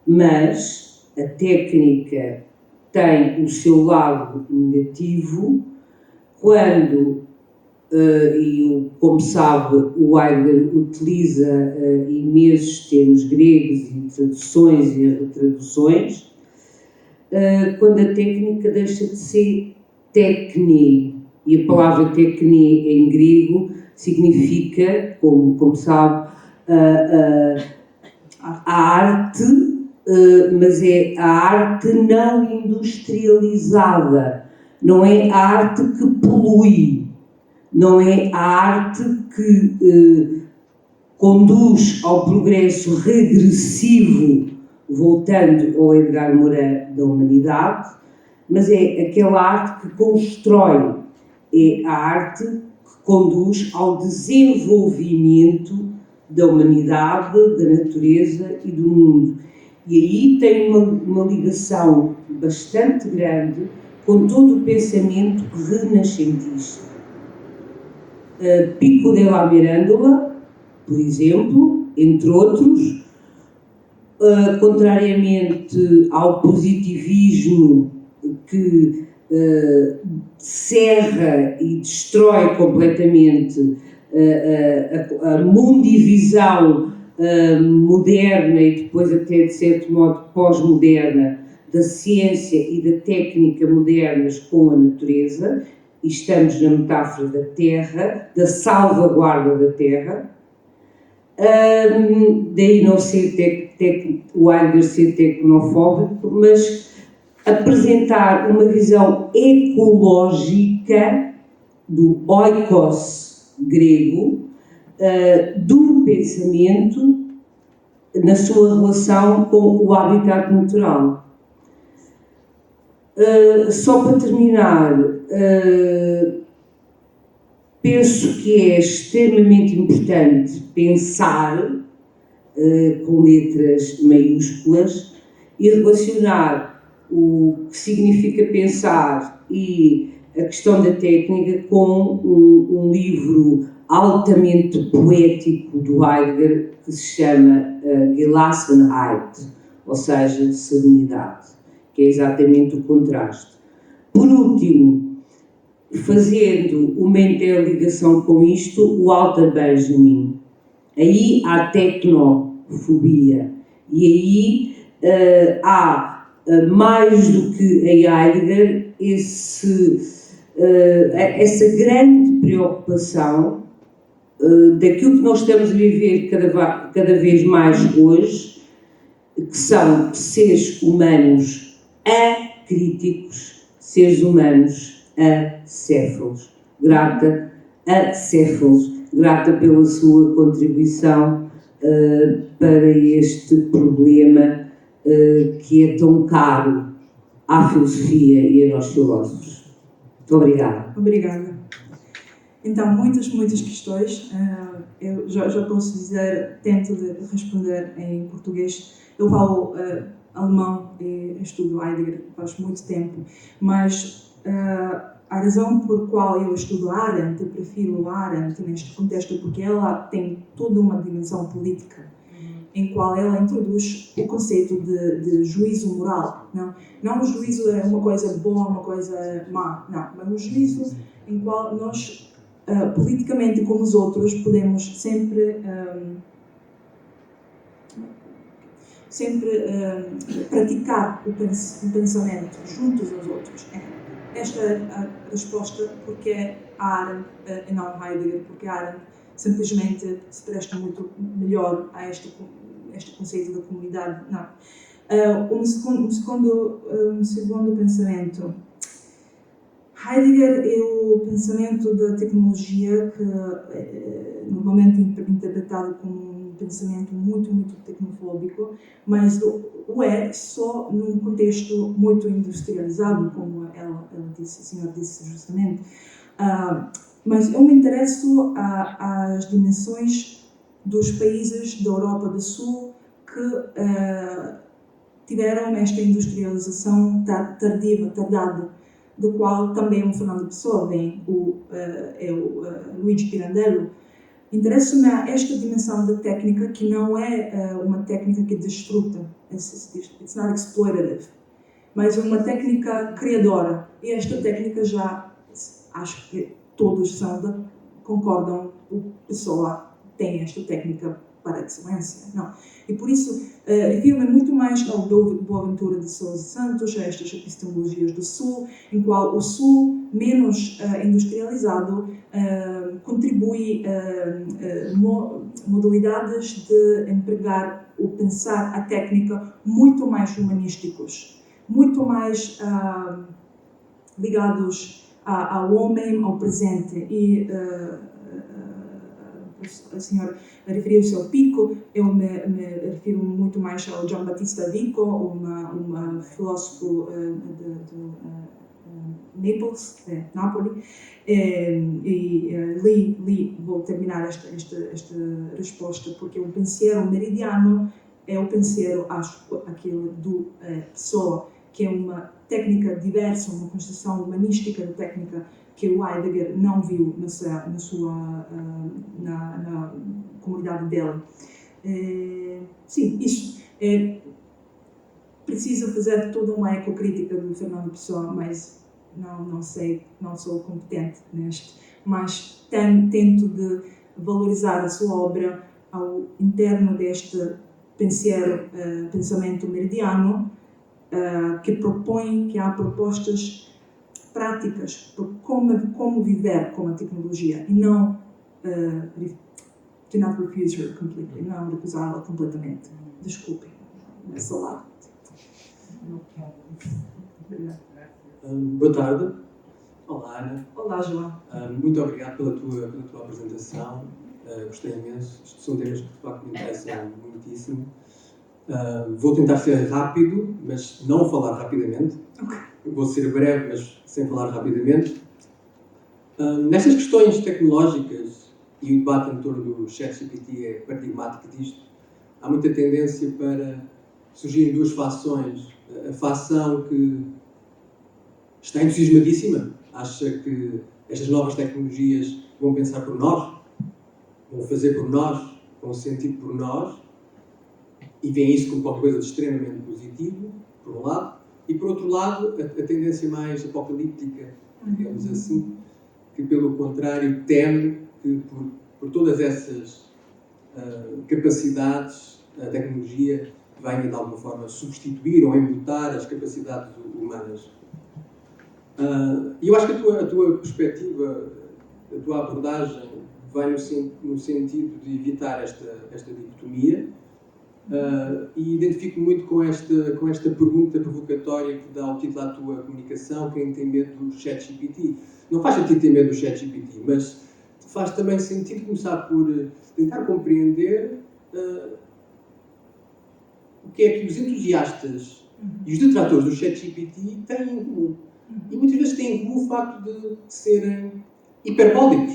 mas a técnica tem o seu lado negativo quando e, como sabe, o Heidegger utiliza imensos termos gregos e traduções e retraduções, quando a técnica deixa de ser técne, e a palavra técne em grego significa, como sabe, a arte, mas é a arte não industrializada, não é a arte que polui, não é a arte que conduz ao progresso regressivo, voltando ao Edgar Morin da humanidade, mas é aquela arte que constrói, é a arte que conduz ao desenvolvimento da humanidade, da natureza e do mundo. E aí tem uma ligação bastante grande com todo o pensamento renascentista. Pico della Mirandola, por exemplo, entre outros, contrariamente ao positivismo que cerra e destrói completamente a mundivisão moderna e depois até de certo modo pós-moderna da ciência e da técnica modernas com a natureza, e estamos na metáfora da terra, da salvaguarda da terra, daí não ser o Heidegger ser tecnofóbico, mas apresentar uma visão ecológica do oikos grego, do pensamento na sua relação com o habitat natural. Só para terminar, penso que é extremamente importante pensar, com letras maiúsculas, e relacionar o que significa pensar e a questão da técnica com um livro altamente poético do Heidegger que se chama Gelassenheit, ou seja, serenidade, que é exatamente o contraste. Por último, fazendo uma interligação com isto, o Walter Benjamin. Aí há tecnofobia e aí há mais do que em Heidegger essa grande preocupação daquilo que nós estamos a viver cada vez mais hoje, que são seres humanos acríticos, seres humanos acéfalos. Grata pela sua contribuição para este problema que é tão caro à filosofia e a nós filósofos. Muito obrigada. Obrigada. Então, muitas questões. Eu já posso dizer, tento de responder em português. Eu falo alemão e estudo Heidegger faz muito tempo, mas a razão por qual eu estudo Arendt, eu prefiro Arendt neste contexto, porque ela tem toda uma dimensão política, em qual ela introduz o conceito de juízo moral. Não o juízo é uma coisa boa, uma coisa má, não, mas o juízo em qual nós, politicamente como os outros, podemos sempre praticar o pensamento juntos aos outros. Esta é a resposta porque a Arendt e não Heidegger, porque a Arendt simplesmente se presta muito melhor a este conceito da comunidade. Não. Um segundo pensamento. Heidegger é o pensamento da tecnologia que é normalmente interpretado como um pensamento muito tecnofóbico, mas o é só num contexto muito industrializado, como ela disse, a senhora disse justamente. Mas eu me interesso às dimensões dos países da Europa do Sul que tiveram esta industrialização tardada, do qual também o Fernando Pessoa vem, o Luigi Pirandello. Interessa-me esta dimensão da técnica, que não é uma técnica que desfruta, it's not exploitative, mas é uma técnica criadora. E esta técnica já, acho que todos são concordam que a pessoa tem esta técnica para excelência, não. E por isso, refiro-me muito mais ao Boaventura de Sousa Santos, a estas epistemologias do Sul, em qual o Sul, menos industrializado, contribui modalidades de empregar ou pensar a técnica muito mais humanísticos, muito mais ligados ao homem, ao presente. E a senhora referiu-se ao Pico, eu me refiro muito mais ao Giambattista Vico, um filósofo de Nápoles, e vou terminar esta resposta, porque o pensiero meridiano é o pensiero, acho, aquilo do Pessoa, que é uma técnica diversa, uma construção humanística da técnica que o Heidegger não viu na comunidade dele. Sim, isso. Preciso fazer toda uma ecocrítica do Fernando Pessoa, mas não sei, não sou competente neste. Mas tento de valorizar a sua obra ao interno deste pensamento meridiano, que propõe, que há propostas práticas para como viver com a tecnologia e não do not refuse her completely, não recusá-la completamente. Desculpem, é salado. Boa tarde. Olá, Ana. Olá, João. Muito obrigado pela tua apresentação. Gostei imenso. Estes são temas que de facto me interessam muitíssimo. Vou tentar ser rápido, mas não falar rapidamente. Okay. Vou ser breve, mas sem falar rapidamente. Nestas questões tecnológicas, e o debate em torno do ChatGPT é paradigmático disto, há muita tendência para surgirem duas fações. A fação que está entusiasmadíssima, acha que estas novas tecnologias vão pensar por nós, vão fazer por nós, vão sentir por nós, e veem isso como qualquer coisa de extremamente positivo, por um lado, e por outro lado, a tendência mais apocalíptica, digamos assim, que pelo contrário teme que por todas essas capacidades a tecnologia venha de alguma forma substituir ou embutar as capacidades humanas. E eu acho que a tua perspectiva, a tua abordagem vai no sentido de evitar esta dicotomia, e identifico muito com esta pergunta provocatória que dá o título à tua comunicação: quem tem medo do ChatGPT. Não faz sentido ter medo do ChatGPT, mas faz também sentido começar por tentar compreender o que é que os entusiastas e os detratores do ChatGPT têm em comum. E muitas vezes têm em comum o facto de serem hiperbólicos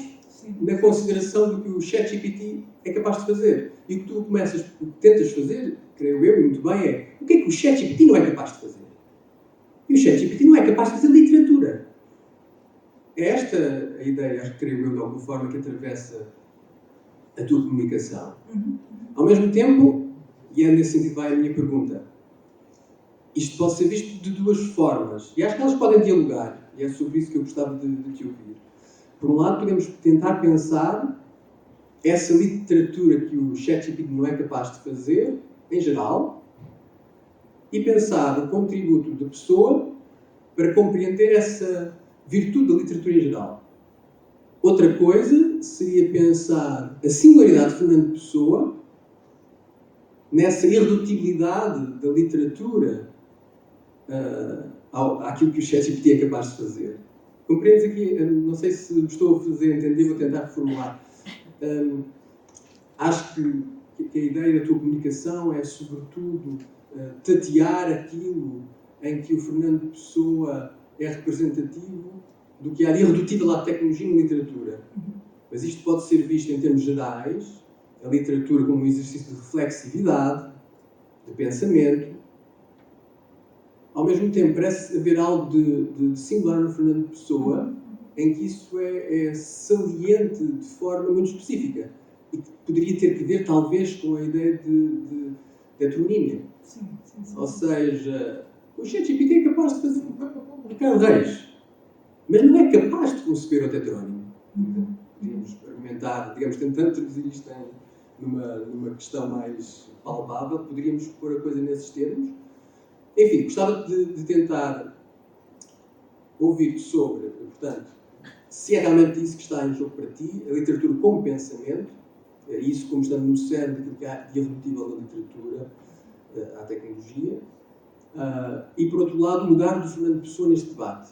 na consideração do que o ChatGPT é capaz de fazer. E o que tu tentas fazer, creio eu, e muito bem, é o que é que o ChatGPT não é capaz de fazer. E o ChatGPT não é capaz de fazer literatura. É esta a ideia, acho que creio eu, de alguma forma, que atravessa a tua comunicação. Ao mesmo tempo, e é nesse sentido que vai a minha pergunta, isto pode ser visto de duas formas, e acho que elas podem dialogar, e é sobre isso que eu gostava de te ouvir. Por um lado, podemos tentar pensar essa literatura que o ChatGPT não é capaz de fazer, em geral, e pensar o contributo da pessoa para compreender essa virtude da literatura em geral. Outra coisa seria pensar a singularidade de Fernando Pessoa nessa irredutibilidade da literatura àquilo que o ChatGPT é capaz de fazer. Compreendes aqui? Não sei se me estou a fazer entender, vou tentar reformular. Acho que a ideia da tua comunicação é, sobretudo, tatear aquilo em que o Fernando Pessoa é representativo do que há de irredutível à tecnologia na literatura. Mas isto pode ser visto em termos gerais, a literatura como um exercício de reflexividade, de pensamento. Ao mesmo tempo, parece haver algo de singular no Fernando Pessoa, em que isso é saliente de forma muito específica e que poderia ter que ver, talvez, com a ideia de heteronímia. Sim. Ou seja, o ChatGPT é capaz de fazer um Ricardo Reis, mas não é capaz de conceber outro heterónimo. Podemos tentar, digamos, tentando traduzir isto numa questão mais palpável, poderíamos pôr a coisa nesses termos. Enfim, gostava de tentar ouvir sobre, portanto, se é realmente isso que está em jogo para ti, a literatura como pensamento, isso como estando no cerne daquilo que há de irredutível na literatura, à tecnologia, e, por outro lado, o lugar do Fernando Pessoa neste debate.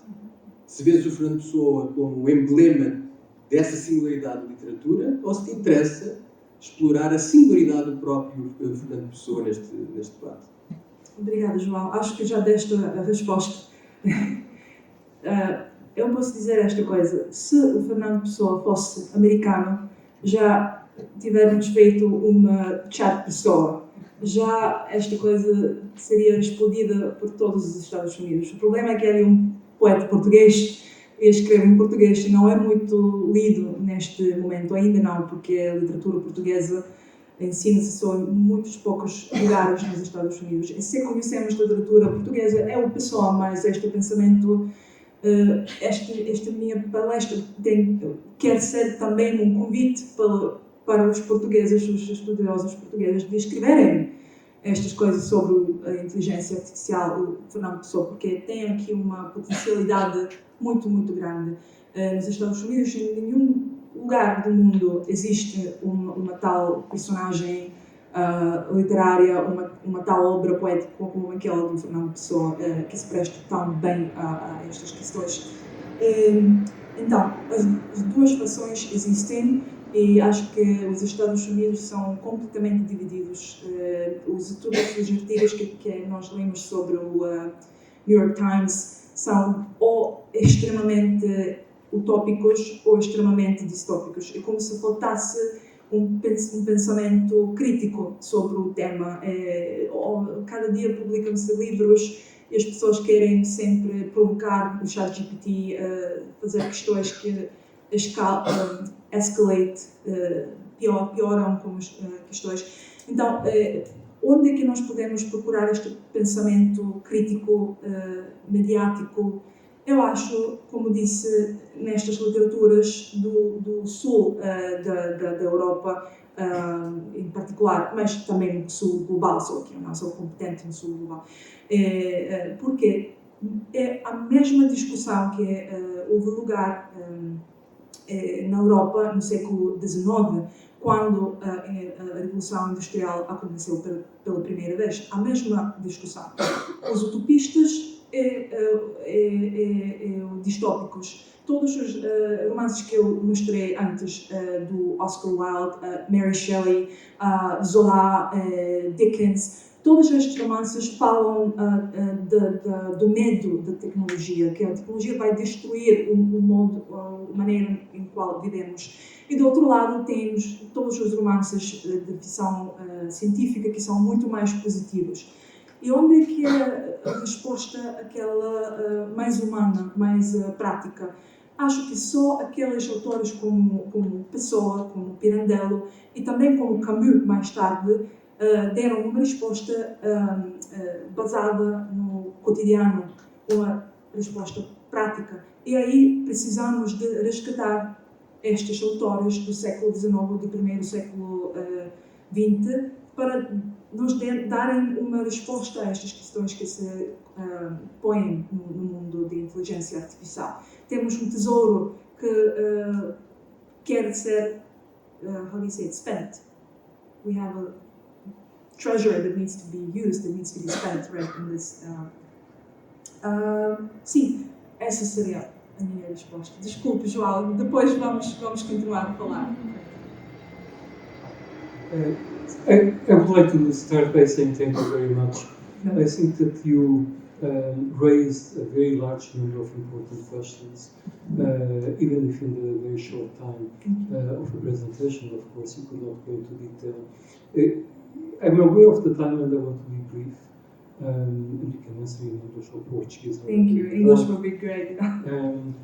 Se vês o Fernando Pessoa como um emblema dessa singularidade da literatura, ou se te interessa explorar a singularidade do próprio Fernando Pessoa neste debate. Obrigada, João. Acho que já deste a resposta. Eu posso dizer esta coisa. Se o Fernando Pessoa fosse americano, já tivéssemos feito uma chat Pessoa. Já esta coisa seria explodida por todos os Estados Unidos. O problema é que ele é um poeta português e escreve em português e não é muito lido neste momento. Ainda não, porque a literatura portuguesa ensina-se só em muitos poucos lugares nos Estados Unidos. E se conhecemos a literatura portuguesa, é o Pessoa, mas este pensamento, esta minha palestra quer ser também um convite para os portugueses, os estudiosos portugueses, de escreverem estas coisas sobre a inteligência artificial, o Fernando Pessoa, porque tem aqui uma potencialidade muito, muito grande. Nos Estados Unidos, em nenhum lugar do mundo existe uma tal personagem literária, uma tal obra poética como aquela do Fernando Pessoa, que se presta tão bem a estas questões. Então, as duas fações existem e acho que os Estados Unidos são completamente divididos. Todos os artigos que nós lemos sobre o New York Times são ou extremamente utópicos ou extremamente distópicos. É como se faltasse um pensamento crítico sobre o tema. Cada dia publicam-se livros e as pessoas querem sempre provocar o ChatGPT, fazer questões que escalate, pioram como questões. Então, onde é que nós podemos procurar este pensamento crítico, mediático? Eu acho, como disse, nestas literaturas do sul da Europa, em particular, mas também no sul global, só que eu não sou competente no sul global, porque é a mesma discussão que houve lugar na Europa no século XIX, quando a Revolução Industrial aconteceu pela primeira vez. A mesma discussão. Os utopistas distópicos. Todos os romances que eu mostrei antes, do Oscar Wilde, Mary Shelley, Zola, Dickens, todos estes romances falam do medo da tecnologia, que a tecnologia vai destruir o modo, a maneira em qual vivemos. E do outro lado temos todos os romances de ficção científica que são muito mais positivos. E onde é que é a resposta, aquela mais humana, mais prática? Acho que só aqueles autores como Pessoa, como Pirandello e também como Camus, mais tarde, deram uma resposta baseada no cotidiano, uma resposta prática. E aí precisamos de resgatar estes autores do século XIX, do primeiro século XX, para nos darem uma resposta a estas questões que se põem no mundo da inteligência artificial. Temos um tesouro que quer ser, how do you say it, spent. We have a treasure that needs to be used, that needs to be spent, right, in this. Sim, essa seria a minha resposta. Desculpe, João, depois vamos continuar a falar. I would like to start by saying thank you very much. I think that you raised a very large number of important questions, even if in the very short time of the presentation, of course, you could not go into detail. I'm aware of the time and I want to be brief. And you can answer in English or Portuguese. Thank you. English would be great. I'm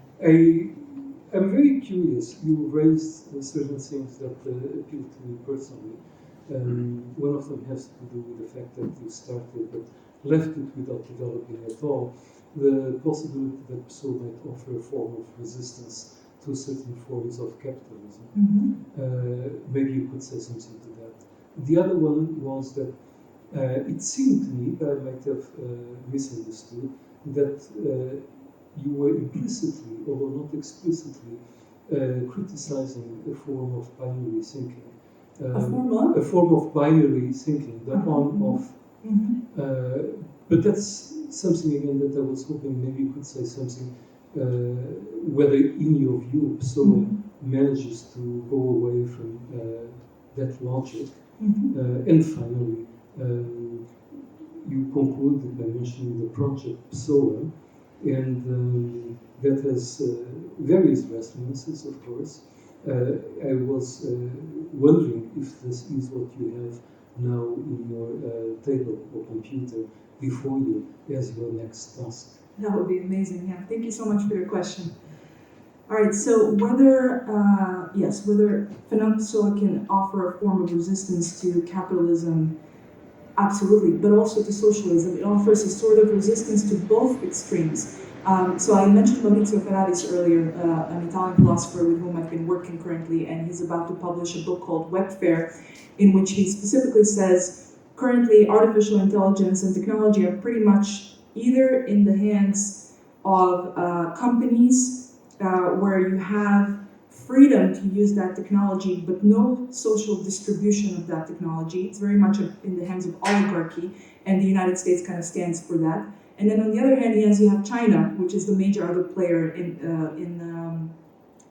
very curious. You raised certain things that appeal to me personally. One of them has to do with the fact that you started but left it without developing at all the possibility that Pessoa might offer a form of resistance to certain forms of capitalism. Maybe you could say something to that. The other one was that it seemed to me, I might have misunderstood, that you were implicitly, although not explicitly, criticizing a form of binary thinking. A form of binary thinking, the on-off. But that's something again that I was hoping maybe you could say something, whether in your view Pessoa manages to go away from that logic. And finally, you concluded by mentioning the project Pessoa, and that has various resonances, of course. I was wondering if this is what you have now in your table or computer before you as your next task. That would be amazing. Yeah, thank you so much for your question. All right, so whether Fernando Pessoa can offer a form of resistance to capitalism, absolutely, but also to socialism. It offers a sort of resistance to both extremes. So I mentioned Maurizio Ferraris earlier, an Italian philosopher with whom I've been working currently, and he's about to publish a book called Webfare, in which he specifically says, currently artificial intelligence and technology are pretty much either in the hands of companies where you have freedom to use that technology, but no social distribution of that technology. It's very much in the hands of oligarchy, and the United States kind of stands for that. And then on the other hand, you have China, which is the major other player in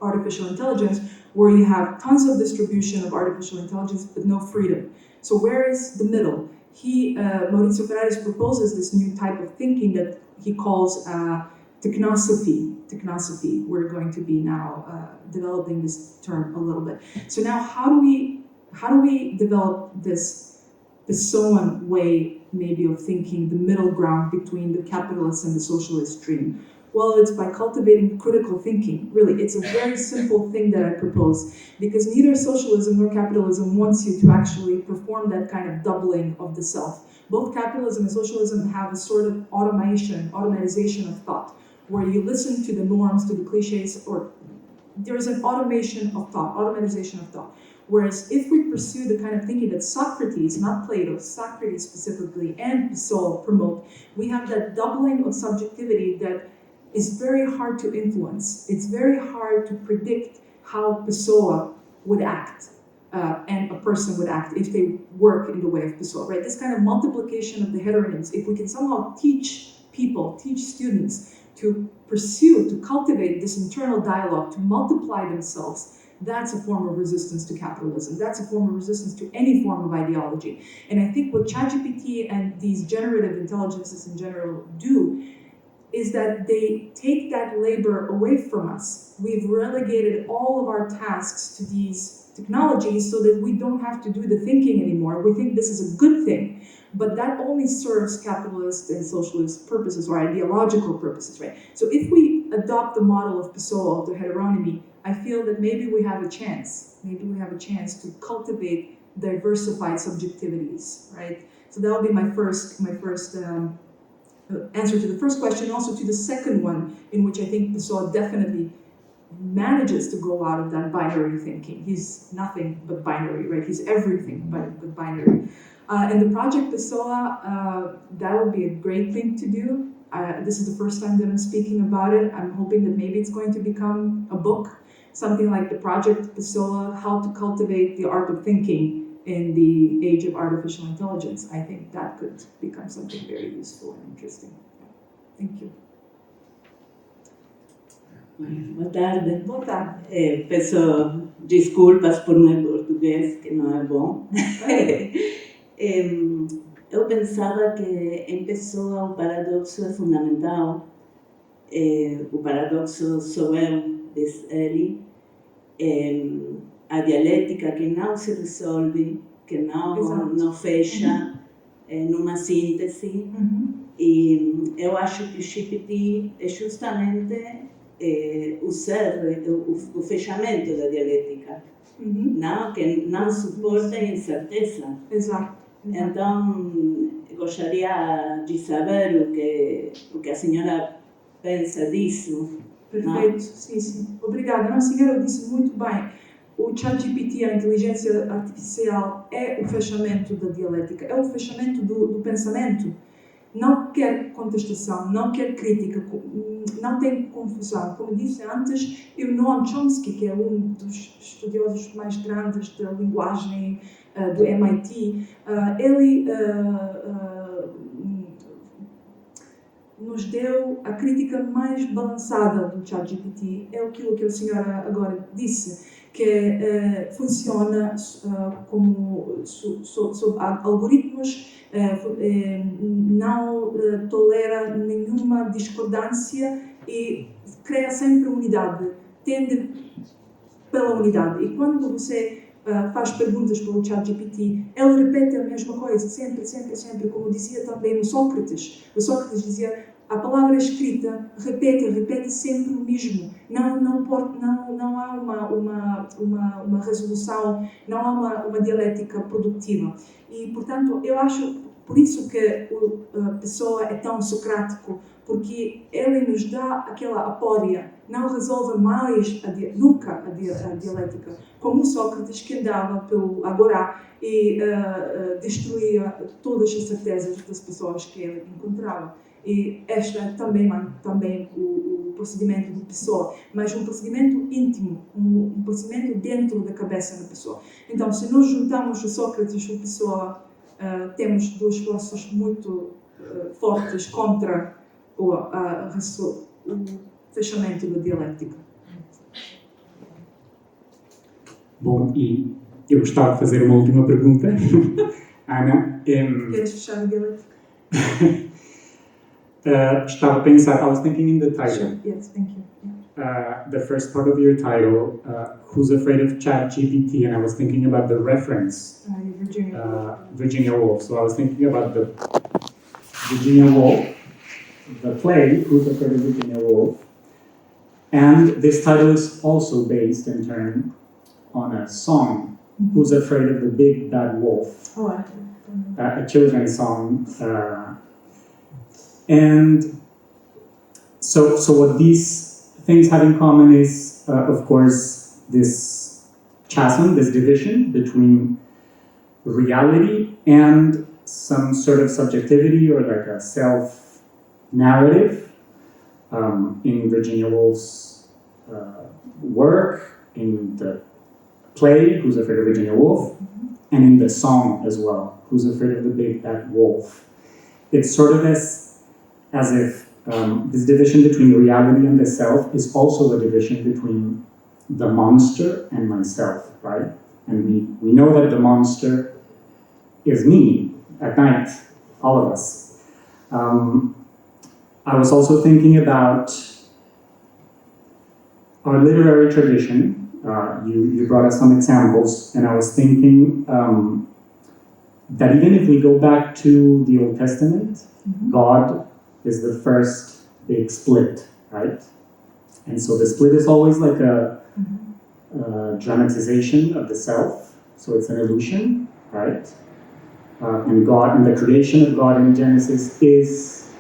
artificial intelligence, where you have tons of distribution of artificial intelligence, but no freedom. So where is the middle? Maurizio Ferraris proposes this new type of thinking that he calls technosophy. We're going to be now developing this term a little bit. So now, how do we develop this Pessoan way, maybe, of thinking, the middle ground between the capitalist and the socialist dream? Well, it's by cultivating critical thinking. Really, it's a very simple thing that I propose, because neither socialism nor capitalism wants you to actually perform that kind of doubling of the self. Both capitalism and socialism have a sort of automatization of thought, where you listen to the norms, to the cliches, or there's an automatization of thought. Whereas if we pursue the kind of thinking that Socrates, not Plato, Socrates specifically, and Pessoa promote, we have that doubling of subjectivity that is very hard to influence. It's very hard to predict how Pessoa would act, and a person would act if they work in the way of Pessoa, right? This kind of multiplication of the heteronyms, if we can somehow teach students to pursue, to cultivate this internal dialogue, to multiply themselves, that's a form of resistance to capitalism. That's a form of resistance to any form of ideology. And I think what ChatGPT and these generative intelligences in general do is that they take that labor away from us. We've relegated all of our tasks to these technologies so that we don't have to do the thinking anymore. We think this is a good thing, but that only serves capitalist and socialist purposes or ideological purposes, right? So if we adopt the model of Pessoa, of the heteronymy, I feel that maybe we have a chance. Maybe we have a chance to cultivate diversified subjectivities, right? So that will be my first answer to the first question, also to the second one, in which I think Pessoa definitely manages to go out of that binary thinking. He's nothing but binary, right? He's everything but binary. And the project Pessoa, that would be a great thing to do. This is the first time that I'm speaking about it. I'm hoping that maybe it's going to become a book, something like the project Pessoa, How to Cultivate the Art of Thinking in the Age of Artificial Intelligence. I think that could become something very useful and interesting. Thank you. Boa tarde. Boa tarde. Peço desculpas por meu português, que não é bom. Eu pensava que em Pessoa o paradoxo é fundamental. O paradoxo sou eu, diz ele. A dialética que não se resolve, que não fecha numa síntese. E eu acho que o GPT é justamente o fechamento da dialética, não? Que não suporta a incerteza. Exato. Então, gostaria de saber o que a senhora pensa disso. Perfeito, sim, sim. Obrigada. Não, a senhora disse muito bem. O ChatGPT, a inteligência artificial, é o fechamento da dialética, é o fechamento do pensamento. Não quer contestação, não quer crítica, não tem confusão. Como disse antes, o Noam Chomsky, que é um dos estudiosos mais grandes da linguagem do MIT, ele nos deu a crítica mais balançada do ChatGPT. É aquilo que a senhora agora disse, que funciona como sob algoritmos, não tolera nenhuma discordância e cria sempre unidade, tende pela unidade. E quando você faz perguntas pelo ChatGPT, ele repete a mesma coisa, sempre, sempre, sempre, como dizia também o Sócrates. O Sócrates dizia, a palavra escrita repete sempre o mesmo. Não há uma resolução, não há uma dialética produtiva. E, portanto, eu acho, por isso que a Pessoa é tão socrático, porque ele nos dá aquela apória, não resolve mais nunca a dialética, como o Sócrates, que andava pelo agorá e destruía todas as certezas das pessoas que ele encontrava. E este é também o procedimento de Pessoa, mas um procedimento íntimo, um procedimento dentro da cabeça da pessoa. Então, se nós juntamos o Sócrates e a Pessoa, temos duas forças muito fortes contra o fechamento da dialética. Bom, e eu gostava de fazer uma última pergunta. Ana, Queres fechar a dialética? estava a pensar, I was thinking in the title. Sure. Yes, thank you. The first part of your title, Who's Afraid of ChatGPT? And I was thinking about the reference, Virginia Woolf. So I was thinking about the Virginia Woolf, the play, Who's Afraid of Virginia Woolf. And this title is also based in turn on a song, Who's Afraid of the Big Bad Wolf? A children's song. And so what these things have in common is, of course, this chasm, this division between reality and some sort of subjectivity or like a self-narrative. In Virginia Woolf's work, in the play, Who's Afraid of Virginia Woolf, and in the song as well, Who's Afraid of the Big Bad Wolf. It's sort of as if this division between reality and the self is also a division between the monster and myself, right? And we know that the monster is me at night, all of us. I was also thinking about our literary tradition. You brought us some examples, and I was thinking that even if we go back to the Old Testament, God is the first big split, right? And so the split is always like a dramatization of the self, so it's an illusion, right? And God, and the creation of God in Genesis is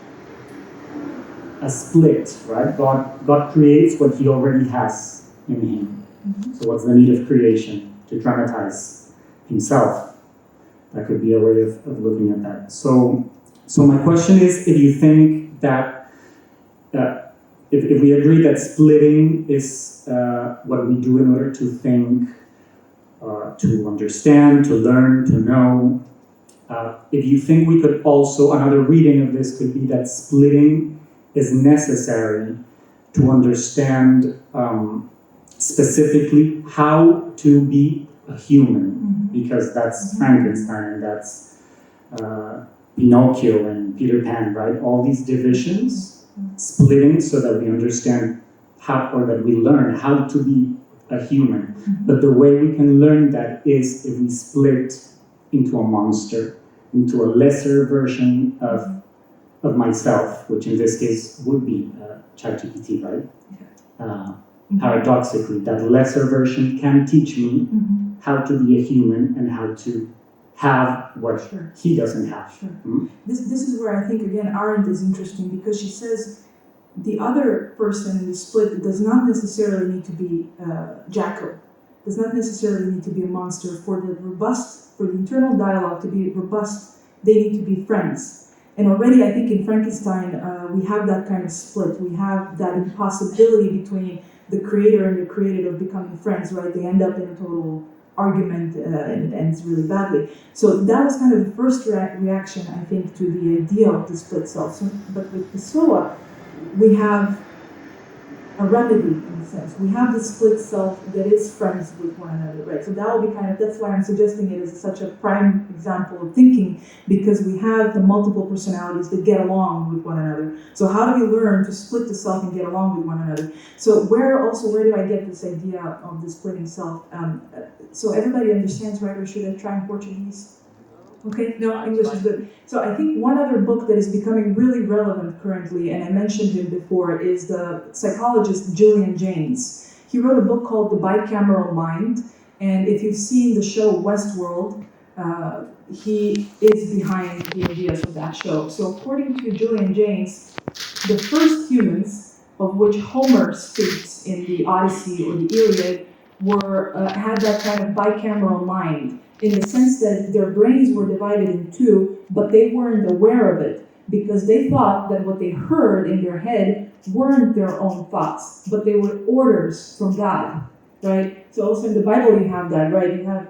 a split, right? God creates what he already has in him. So what's the need of creation? To dramatize himself. That could be a way of looking at that. So my question is, if you think that, if we agree that splitting is what we do in order to think, to understand, to learn, to know, if you think we could also, another reading of this could be that splitting is necessary to understand specifically how to be a human, because that's Frankenstein, that's Pinocchio and Peter Pan, right? All these divisions, splitting so that we understand how, or that we learn how to be a human. But the way we can learn that is if we split into a monster, into a lesser version of myself, which in this case would be ChatGPT, right? Paradoxically, that lesser version can teach me how to be a human and how to have what he doesn't have. This is where I think, again, Arendt is interesting, because she says the other person in the split does not necessarily need to be Jackal, does not necessarily need to be a monster. For the internal dialogue to be robust, they need to be friends. And already I think in Frankenstein, we have that kind of split. We have that impossibility between the creator and the created of becoming friends, right? They end up in a total argument and it ends really badly. So that was kind of the first reaction, I think, to the idea of the split self. So, but with Pessoa, we have a remedy in a sense. We have the split self that is friends with one another, right? So that will be that's why I'm suggesting it as such a prime example of thinking, because we have the multiple personalities that get along with one another. So how do we learn to split the self and get along with one another? So where do I get this idea of the splitting self? So everybody understands, right? Or should I try in Portuguese? Okay, no, English is good. So I think one other book that is becoming really relevant currently, and I mentioned him before, is the psychologist Julian Jaynes. He wrote a book called The Bicameral Mind, and if you've seen the show Westworld, he is behind the ideas of that show. So according to Julian Jaynes, the first humans, of which Homer speaks in the Odyssey or the Iliad, had that kind of bicameral mind, in the sense that their brains were divided in two, but they weren't aware of it, because they thought that what they heard in their head weren't their own thoughts, but they were orders from God, right? So also in the Bible you have that, right? You have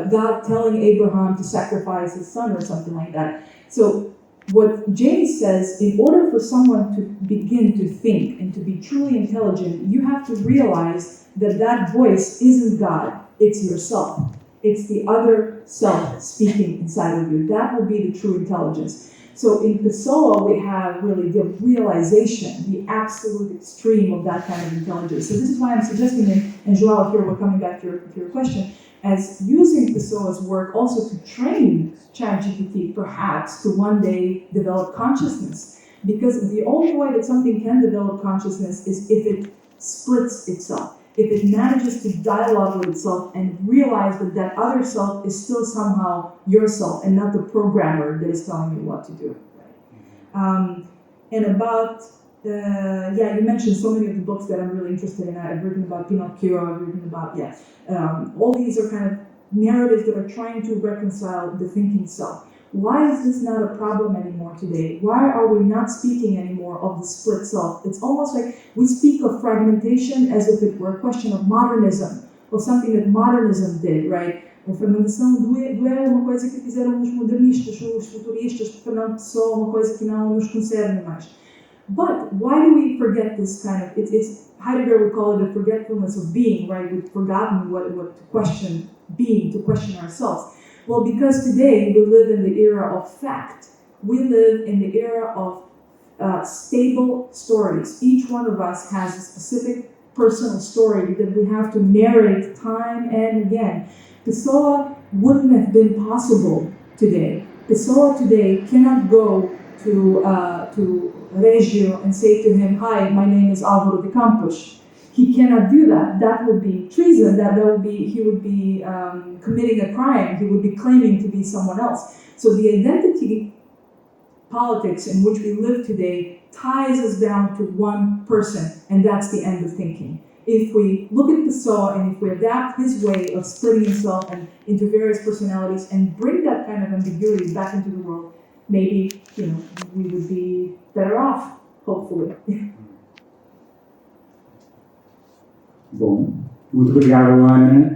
God telling Abraham to sacrifice his son or something like that. So what James says, in order for someone to begin to think and to be truly intelligent, you have to realize that that voice isn't God, it's yourself. It's the other self speaking inside of you. That will be the true intelligence. So in Pessoa, we have really the realization, the absolute extreme of that kind of intelligence. So this is why I'm suggesting, and Joao, here we're coming back to your question, as using Pessoa's work also to train ChatGPT perhaps to one day develop consciousness. Because the only way that something can develop consciousness is if it splits itself. If it manages to dialogue with itself and realize that that other self is still somehow yourself and not the programmer that is telling you what to do. And about, you mentioned so many of the books that I'm really interested in. I've written about Pinocchio, I've written about, all these are kind of narratives that are trying to reconcile the thinking self. Why is this not a problem anymore today? Why are we not speaking anymore of the split self? It's almost like we speak of fragmentation as if it were a question of modernism, or something that modernism did, right? A fragmentação é uma coisa que fizeram os modernistas, os futuristas, Fernando Pessoa, uma coisa que não nos concerne mais. But why do we forget this kind of, it's Heidegger would call it a forgetfulness of being, right? We've forgotten what to question being, to question ourselves. Well, because today we live in the era of fact. We live in the era of stable stories. Each one of us has a specific personal story that we have to narrate time and again. Pessoa wouldn't have been possible today. Pessoa today cannot go to Reggio and say to him, "Hi, my name is Álvaro de Campos." He cannot do that. That would be treason. He would be committing a crime. He would be claiming to be someone else. So the identity politics in which we live today ties us down to one person, and that's the end of thinking. If we look at Pessoa and if we adapt his way of splitting himself and into various personalities and bring that kind of ambiguity back into the world, maybe we would be better off, hopefully. Bom, muito obrigado, Ana.